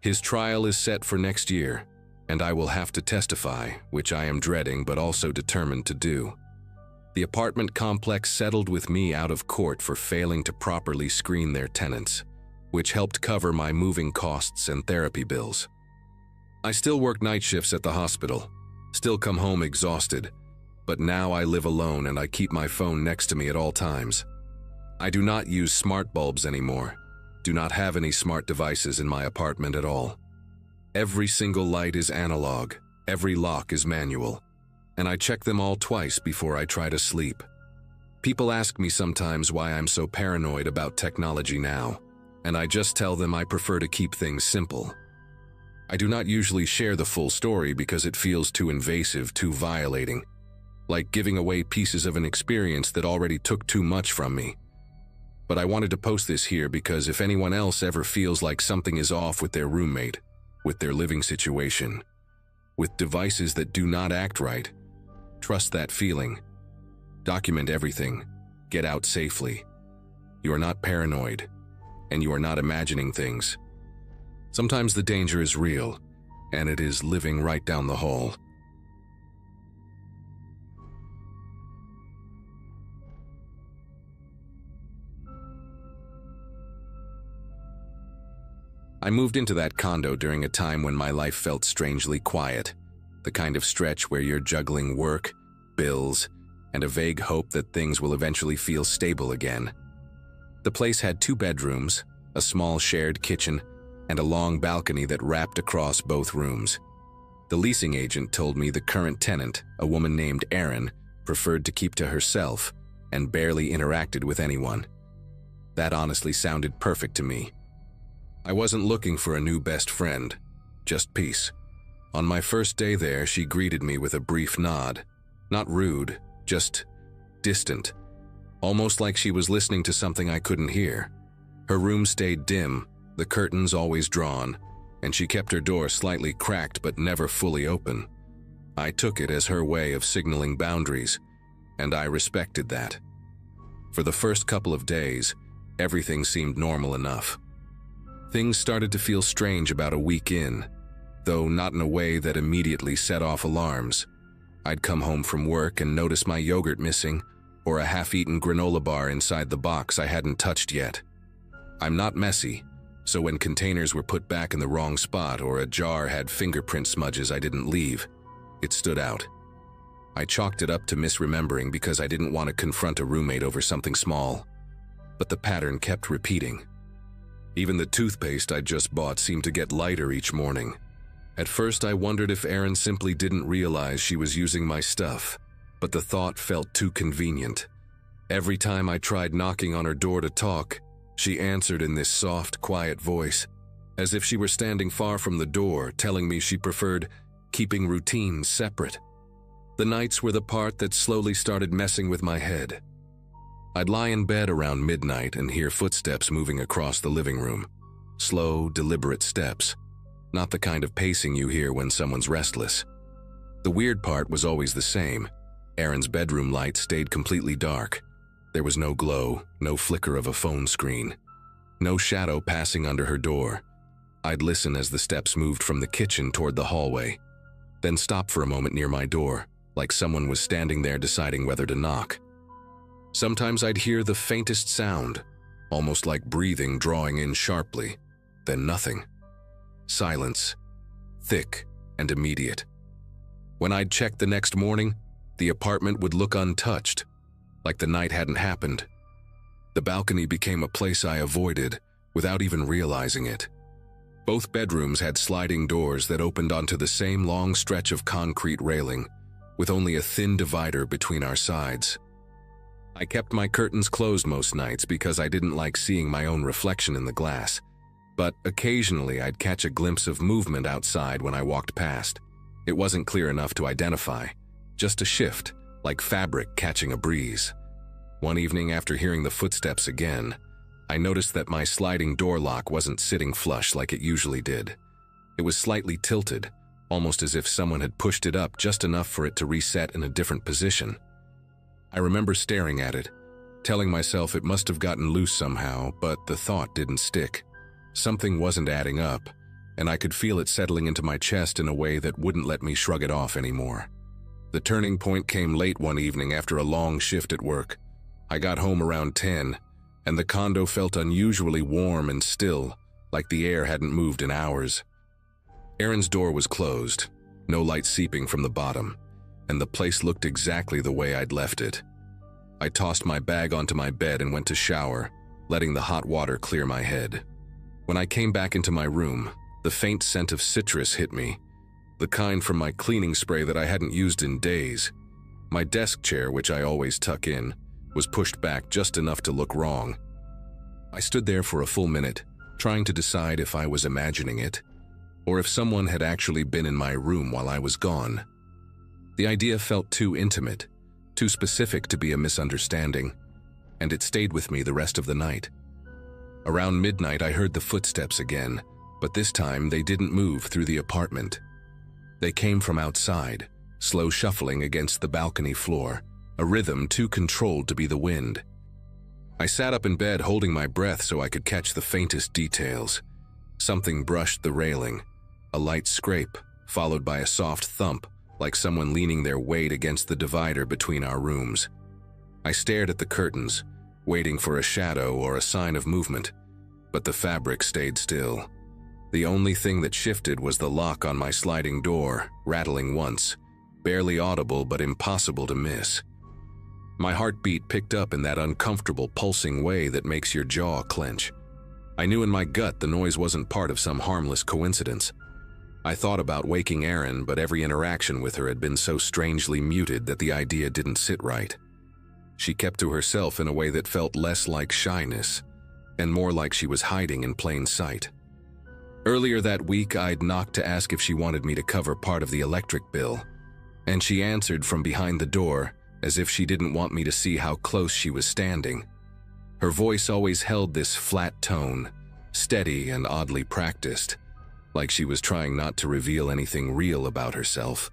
His trial is set for next year, and I will have to testify, which I am dreading but also determined to do. The apartment complex settled with me out of court for failing to properly screen their tenants, which helped cover my moving costs and therapy bills. I still work night shifts at the hospital, still come home exhausted, but now I live alone and I keep my phone next to me at all times. I do not use smart bulbs anymore, do not have any smart devices in my apartment at all. Every single light is analog, every lock is manual, and I check them all twice before I try to sleep. People ask me sometimes why I'm so paranoid about technology now, and I just tell them I prefer to keep things simple. I do not usually share the full story because it feels too invasive, too violating, like giving away pieces of an experience that already took too much from me. But I wanted to post this here because if anyone else ever feels like something is off with their roommate, with their living situation, with devices that do not act right, trust that feeling. Document everything. Get out safely. You are not paranoid, and you are not imagining things. Sometimes the danger is real, and it is living right down the hall. I moved into that condo during a time when my life felt strangely quiet, the kind of stretch where you're juggling work, bills, and a vague hope that things will eventually feel stable again. The place had 2 bedrooms, a small shared kitchen, and a long balcony that wrapped across both rooms. The leasing agent told me the current tenant, a woman named Erin, preferred to keep to herself and barely interacted with anyone. That honestly sounded perfect to me. I wasn't looking for a new best friend, just peace. On my first day there, she greeted me with a brief nod. Not rude, just distant, almost like she was listening to something I couldn't hear. Her room stayed dim, the curtains always drawn, and she kept her door slightly cracked but never fully open. I took it as her way of signaling boundaries, and I respected that. For the first couple of days, everything seemed normal enough. Things started to feel strange about a week in, though not in a way that immediately set off alarms. I'd come home from work and notice my yogurt missing, or a half-eaten granola bar inside the box I hadn't touched yet. I'm not messy, so when containers were put back in the wrong spot or a jar had fingerprint smudges I didn't leave, it stood out. I chalked it up to misremembering because I didn't want to confront a roommate over something small, but the pattern kept repeating. Even the toothpaste I'd just bought seemed to get lighter each morning. At first I wondered if Erin simply didn't realize she was using my stuff, but the thought felt too convenient. Every time I tried knocking on her door to talk, she answered in this soft, quiet voice, as if she were standing far from the door, telling me she preferred keeping routines separate. The nights were the part that slowly started messing with my head. I'd lie in bed around midnight and hear footsteps moving across the living room. Slow, deliberate steps. Not the kind of pacing you hear when someone's restless. The weird part was always the same. Erin's bedroom light stayed completely dark. There was no glow, no flicker of a phone screen, no shadow passing under her door. I'd listen as the steps moved from the kitchen toward the hallway, then stop for a moment near my door, like someone was standing there deciding whether to knock. Sometimes I'd hear the faintest sound, almost like breathing drawing in sharply, then nothing. Silence, thick and immediate. When I'd check the next morning, the apartment would look untouched, like the night hadn't happened. The balcony became a place I avoided without even realizing it. Both bedrooms had sliding doors that opened onto the same long stretch of concrete railing, with only a thin divider between our sides. I kept my curtains closed most nights because I didn't like seeing my own reflection in the glass, but occasionally I'd catch a glimpse of movement outside when I walked past. It wasn't clear enough to identify, just a shift, like fabric catching a breeze. One evening after hearing the footsteps again, I noticed that my sliding door lock wasn't sitting flush like it usually did. It was slightly tilted, almost as if someone had pushed it up just enough for it to reset in a different position. I remember staring at it, telling myself it must have gotten loose somehow, but the thought didn't stick. Something wasn't adding up, and I could feel it settling into my chest in a way that wouldn't let me shrug it off anymore. The turning point came late one evening after a long shift at work. I got home around 10, and the condo felt unusually warm and still, like the air hadn't moved in hours. Erin's door was closed, no light seeping from the bottom, and the place looked exactly the way I'd left it. I tossed my bag onto my bed and went to shower, letting the hot water clear my head. When I came back into my room, the faint scent of citrus hit me, the kind from my cleaning spray that I hadn't used in days. My desk chair, which I always tuck in, was pushed back just enough to look wrong. I stood there for a full minute, trying to decide if I was imagining it, or if someone had actually been in my room while I was gone. The idea felt too intimate, too specific to be a misunderstanding, and it stayed with me the rest of the night. Around midnight, I heard the footsteps again, but this time they didn't move through the apartment. They came from outside, slow shuffling against the balcony floor, a rhythm too controlled to be the wind. I sat up in bed holding my breath so I could catch the faintest details. Something brushed the railing, a light scrape, followed by a soft thump, like someone leaning their weight against the divider between our rooms. I stared at the curtains, waiting for a shadow or a sign of movement, but the fabric stayed still. The only thing that shifted was the lock on my sliding door, rattling once, barely audible but impossible to miss. My heartbeat picked up in that uncomfortable pulsing way that makes your jaw clench. I knew in my gut the noise wasn't part of some harmless coincidence. I thought about waking Erin, but every interaction with her had been so strangely muted that the idea didn't sit right. She kept to herself in a way that felt less like shyness, and more like she was hiding in plain sight. Earlier that week, I'd knocked to ask if she wanted me to cover part of the electric bill, and she answered from behind the door, as if she didn't want me to see how close she was standing. Her voice always held this flat tone, steady and oddly practiced, like she was trying not to reveal anything real about herself.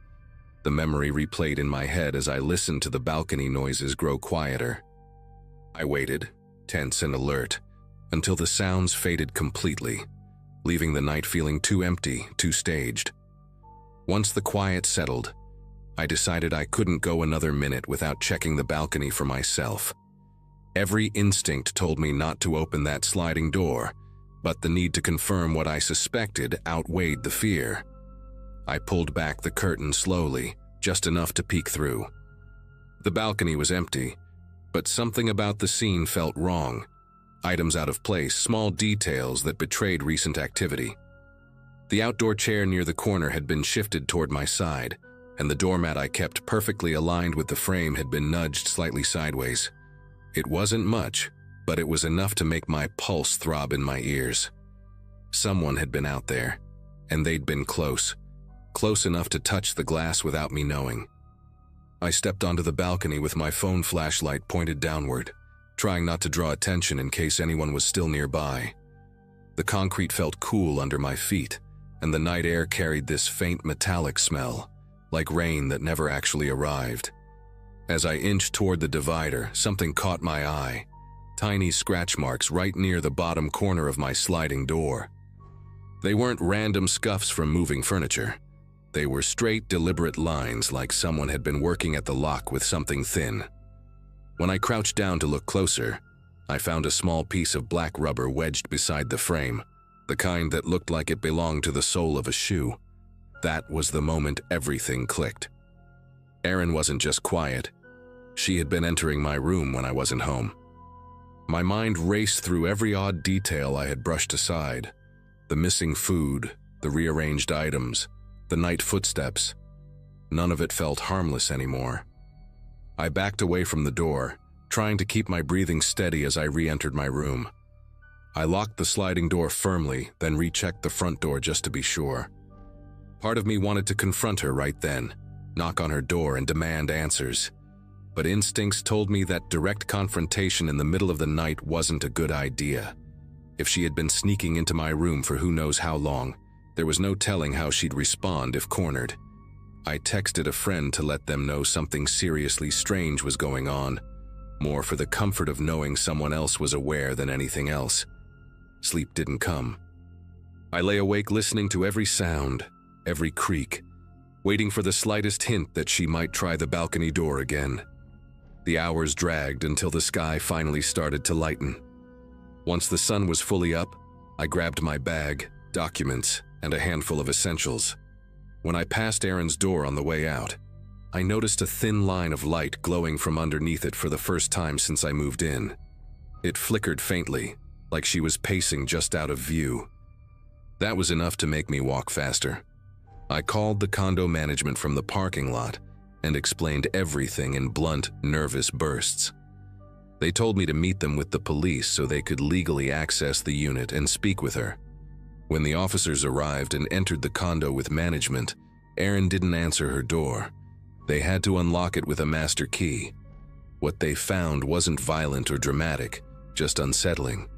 The memory replayed in my head as I listened to the balcony noises grow quieter. I waited, tense and alert, until the sounds faded completely, leaving the night feeling too empty, too staged. Once the quiet settled, I decided I couldn't go another minute without checking the balcony for myself. Every instinct told me not to open that sliding door, but the need to confirm what I suspected outweighed the fear. I pulled back the curtain slowly, just enough to peek through. The balcony was empty, but something about the scene felt wrong. Items out of place, small details that betrayed recent activity. The outdoor chair near the corner had been shifted toward my side, and the doormat I kept perfectly aligned with the frame had been nudged slightly sideways. It wasn't much, but it was enough to make my pulse throb in my ears. Someone had been out there, and they'd been close enough to touch the glass without me knowing. I stepped onto the balcony with my phone flashlight pointed downward, trying not to draw attention in case anyone was still nearby. The concrete felt cool under my feet, and the night air carried this faint metallic smell, like rain that never actually arrived. As I inched toward the divider, something caught my eye. Tiny scratch marks right near the bottom corner of my sliding door. They weren't random scuffs from moving furniture. They were straight, deliberate lines like someone had been working at the lock with something thin. When I crouched down to look closer, I found a small piece of black rubber wedged beside the frame, the kind that looked like it belonged to the sole of a shoe. That was the moment everything clicked. Erin wasn't just quiet. She had been entering my room when I wasn't home. My mind raced through every odd detail I had brushed aside. The missing food, the rearranged items, the night footsteps. None of it felt harmless anymore. I backed away from the door, trying to keep my breathing steady as I re-entered my room. I locked the sliding door firmly, then rechecked the front door just to be sure. Part of me wanted to confront her right then, knock on her door and demand answers. But instincts told me that direct confrontation in the middle of the night wasn't a good idea. If she had been sneaking into my room for who knows how long, there was no telling how she'd respond if cornered. I texted a friend to let them know something seriously strange was going on, more for the comfort of knowing someone else was aware than anything else. Sleep didn't come. I lay awake listening to every sound, every creak, waiting for the slightest hint that she might try the balcony door again. The hours dragged until the sky finally started to lighten. Once the sun was fully up, I grabbed my bag, documents, and a handful of essentials. When I passed Erin's door on the way out, I noticed a thin line of light glowing from underneath it for the first time since I moved in. It flickered faintly, like she was pacing just out of view. That was enough to make me walk faster. I called the condo management from the parking lot and explained everything in blunt, nervous bursts. They told me to meet them with the police so they could legally access the unit and speak with her. When the officers arrived and entered the condo with management, Erin didn't answer her door. They had to unlock it with a master key. What they found wasn't violent or dramatic, just unsettling.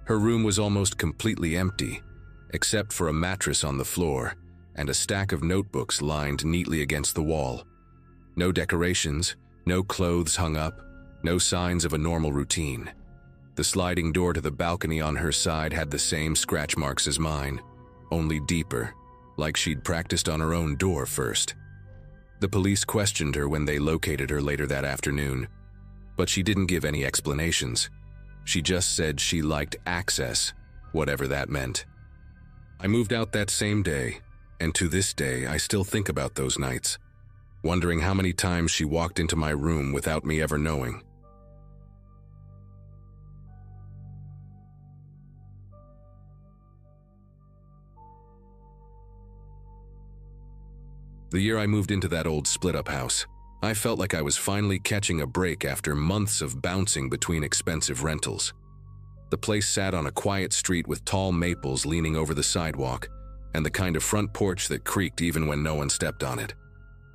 Her room was almost completely empty, except for a mattress on the floor and a stack of notebooks lined neatly against the wall. No decorations, no clothes hung up, no signs of a normal routine. The sliding door to the balcony on her side had the same scratch marks as mine, only deeper, like she'd practiced on her own door first. The police questioned her when they located her later that afternoon, but she didn't give any explanations. She just said she liked access, whatever that meant. I moved out that same day, and to this day I still think about those nights, wondering how many times she walked into my room without me ever knowing. The year I moved into that old split-up house, I felt like I was finally catching a break after months of bouncing between expensive rentals. The place sat on a quiet street with tall maples leaning over the sidewalk, and the kind of front porch that creaked even when no one stepped on it.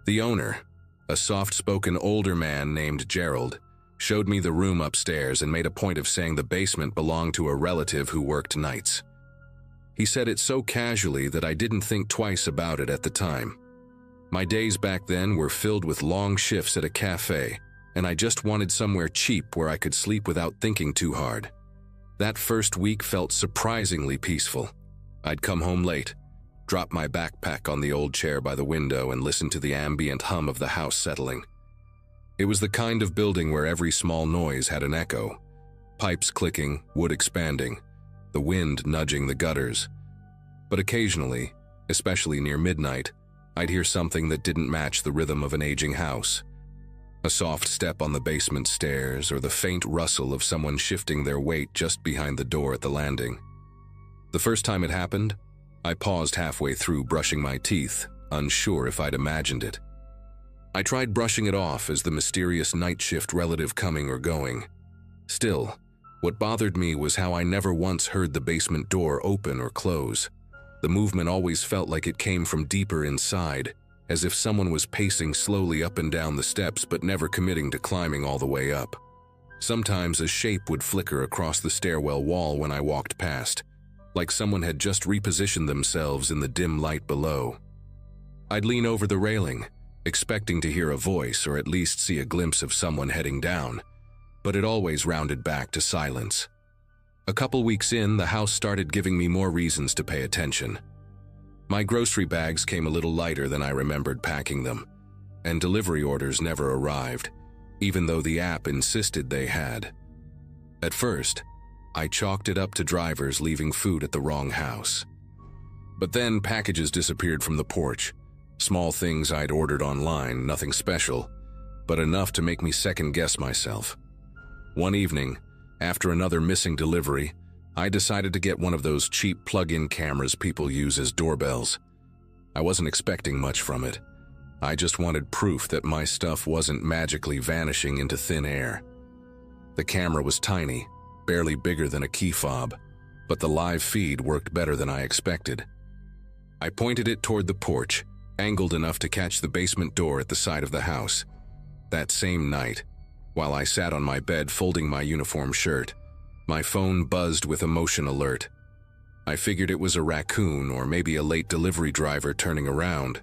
The owner, a soft-spoken older man named Gerald, showed me the room upstairs and made a point of saying the basement belonged to a relative who worked nights. He said it so casually that I didn't think twice about it at the time. My days back then were filled with long shifts at a cafe, and I just wanted somewhere cheap where I could sleep without thinking too hard. That first week felt surprisingly peaceful. I'd come home late, drop my backpack on the old chair by the window and listen to the ambient hum of the house settling. It was the kind of building where every small noise had an echo. Pipes clicking, wood expanding, the wind nudging the gutters. But occasionally, especially near midnight, I'd hear something that didn't match the rhythm of an aging house. A soft step on the basement stairs or the faint rustle of someone shifting their weight just behind the door at the landing. The first time it happened, I paused halfway through brushing my teeth, unsure if I'd imagined it. I tried brushing it off as the mysterious night shift relative coming or going. Still, what bothered me was how I never once heard the basement door open or close. The movement always felt like it came from deeper inside, as if someone was pacing slowly up and down the steps but never committing to climbing all the way up. Sometimes a shape would flicker across the stairwell wall when I walked past, like someone had just repositioned themselves in the dim light below. I'd lean over the railing, expecting to hear a voice or at least see a glimpse of someone heading down, but it always rounded back to silence. A couple weeks in, the house started giving me more reasons to pay attention. My grocery bags came a little lighter than I remembered packing them, and delivery orders never arrived, even though the app insisted they had. At first, I chalked it up to drivers leaving food at the wrong house. But then packages disappeared from the porch. Small things I'd ordered online, nothing special, but enough to make me second-guess myself. One evening, after another missing delivery, I decided to get one of those cheap plug-in cameras people use as doorbells. I wasn't expecting much from it. I just wanted proof that my stuff wasn't magically vanishing into thin air. The camera was tiny, barely bigger than a key fob, but the live feed worked better than I expected. I pointed it toward the porch, angled enough to catch the basement door at the side of the house. That same night, while I sat on my bed folding my uniform shirt, my phone buzzed with a motion alert. I figured it was a raccoon or maybe a late delivery driver turning around,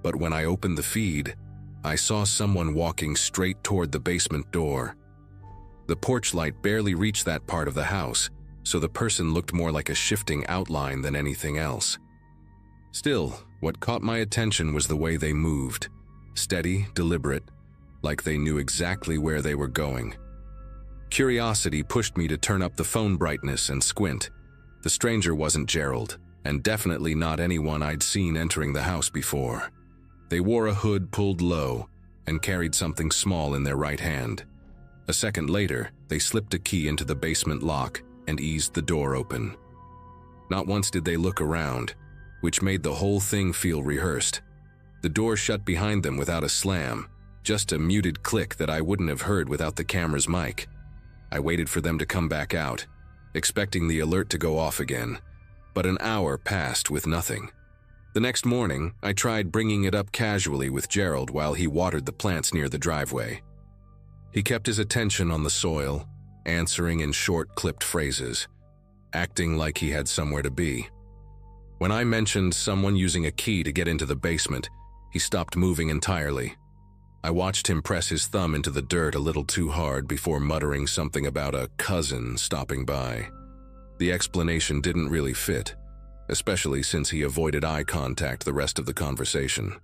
but when I opened the feed, I saw someone walking straight toward the basement door. The porch light barely reached that part of the house, so the person looked more like a shifting outline than anything else. Still, what caught my attention was the way they moved, steady, deliberate, like they knew exactly where they were going. Curiosity pushed me to turn up the phone brightness and squint. The stranger wasn't Gerald, and definitely not anyone I'd seen entering the house before. They wore a hood pulled low and carried something small in their right hand. A second later, they slipped a key into the basement lock and eased the door open. Not once did they look around, which made the whole thing feel rehearsed. The door shut behind them without a slam, just a muted click that I wouldn't have heard without the camera's mic. I waited for them to come back out, expecting the alert to go off again, but an hour passed with nothing. The next morning, I tried bringing it up casually with Gerald while he watered the plants near the driveway. He kept his attention on the soil, answering in short, clipped phrases, acting like he had somewhere to be. When I mentioned someone using a key to get into the basement, he stopped moving entirely. I watched him press his thumb into the dirt a little too hard before muttering something about a cousin stopping by. The explanation didn't really fit, especially since he avoided eye contact the rest of the conversation.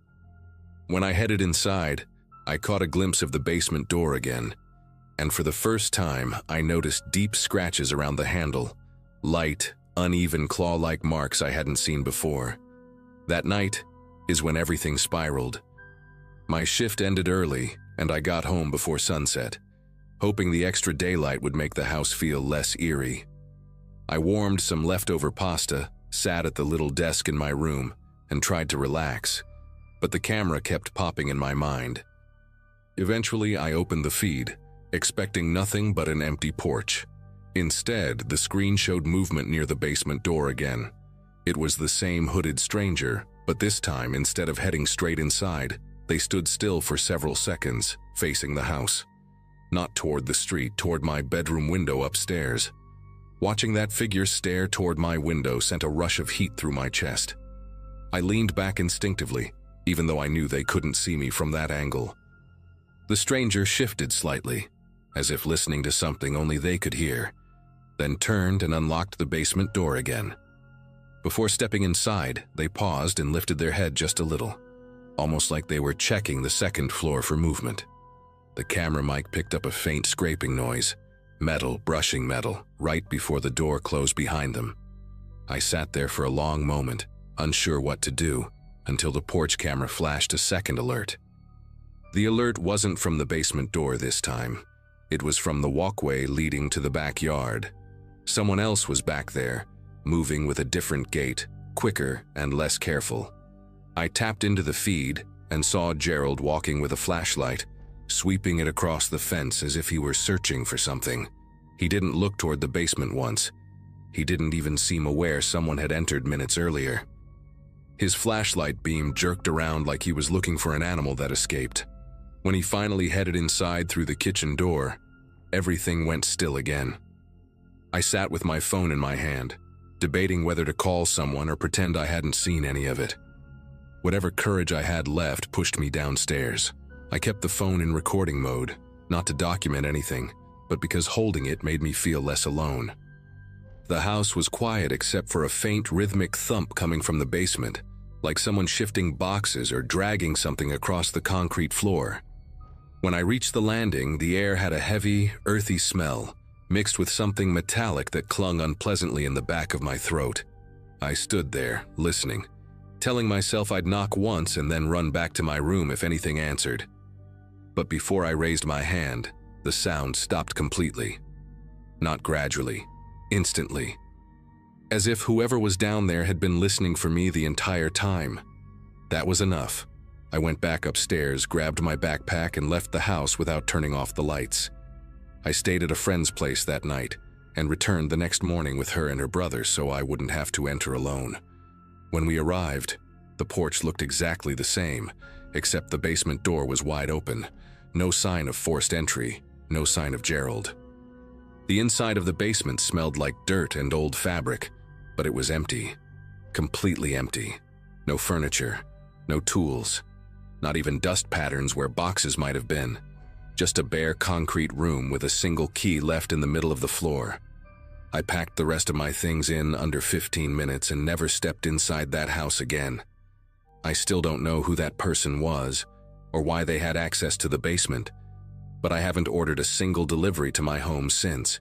When I headed inside, I caught a glimpse of the basement door again, and for the first time, I noticed deep scratches around the handle, light, uneven claw-like marks I hadn't seen before. That night is when everything spiraled. My shift ended early, and I got home before sunset, hoping the extra daylight would make the house feel less eerie. I warmed some leftover pasta, sat at the little desk in my room, and tried to relax, but the camera kept popping in my mind. Eventually, I opened the feed, expecting nothing but an empty porch. Instead, the screen showed movement near the basement door again. It was the same hooded stranger, but this time, instead of heading straight inside, they stood still for several seconds, facing the house. Not toward the street, toward my bedroom window upstairs. Watching that figure stare toward my window sent a rush of heat through my chest. I leaned back instinctively, even though I knew they couldn't see me from that angle. The stranger shifted slightly, as if listening to something only they could hear, then turned and unlocked the basement door again. Before stepping inside, they paused and lifted their head just a little, almost like they were checking the second floor for movement. The camera mic picked up a faint scraping noise, metal brushing metal, right before the door closed behind them. I sat there for a long moment, unsure what to do, until the porch camera flashed a second alert. The alert wasn't from the basement door this time. It was from the walkway leading to the backyard. Someone else was back there, moving with a different gait, quicker and less careful. I tapped into the feed and saw Gerald walking with a flashlight, sweeping it across the fence as if he were searching for something. He didn't look toward the basement once. He didn't even seem aware someone had entered minutes earlier. His flashlight beam jerked around like he was looking for an animal that escaped. When he finally headed inside through the kitchen door, everything went still again. I sat with my phone in my hand, debating whether to call someone or pretend I hadn't seen any of it. Whatever courage I had left pushed me downstairs. I kept the phone in recording mode, not to document anything, but because holding it made me feel less alone. The house was quiet except for a faint rhythmic thump coming from the basement, like someone shifting boxes or dragging something across the concrete floor. When I reached the landing, the air had a heavy, earthy smell, mixed with something metallic that clung unpleasantly in the back of my throat. I stood there, listening, telling myself I'd knock once and then run back to my room if anything answered. But before I raised my hand, the sound stopped completely. Not gradually, instantly. As if whoever was down there had been listening for me the entire time. That was enough. I went back upstairs, grabbed my backpack, and left the house without turning off the lights. I stayed at a friend's place that night and returned the next morning with her and her brother so I wouldn't have to enter alone. When we arrived, the porch looked exactly the same, except the basement door was wide open. No sign of forced entry, no sign of Gerald. The inside of the basement smelled like dirt and old fabric, but it was empty. Completely empty. No furniture, no tools, not even dust patterns where boxes might have been. Just a bare concrete room with a single key left in the middle of the floor. I packed the rest of my things in under 15 minutes and never stepped inside that house again. I still don't know who that person was or why they had access to the basement, but I haven't ordered a single delivery to my home since.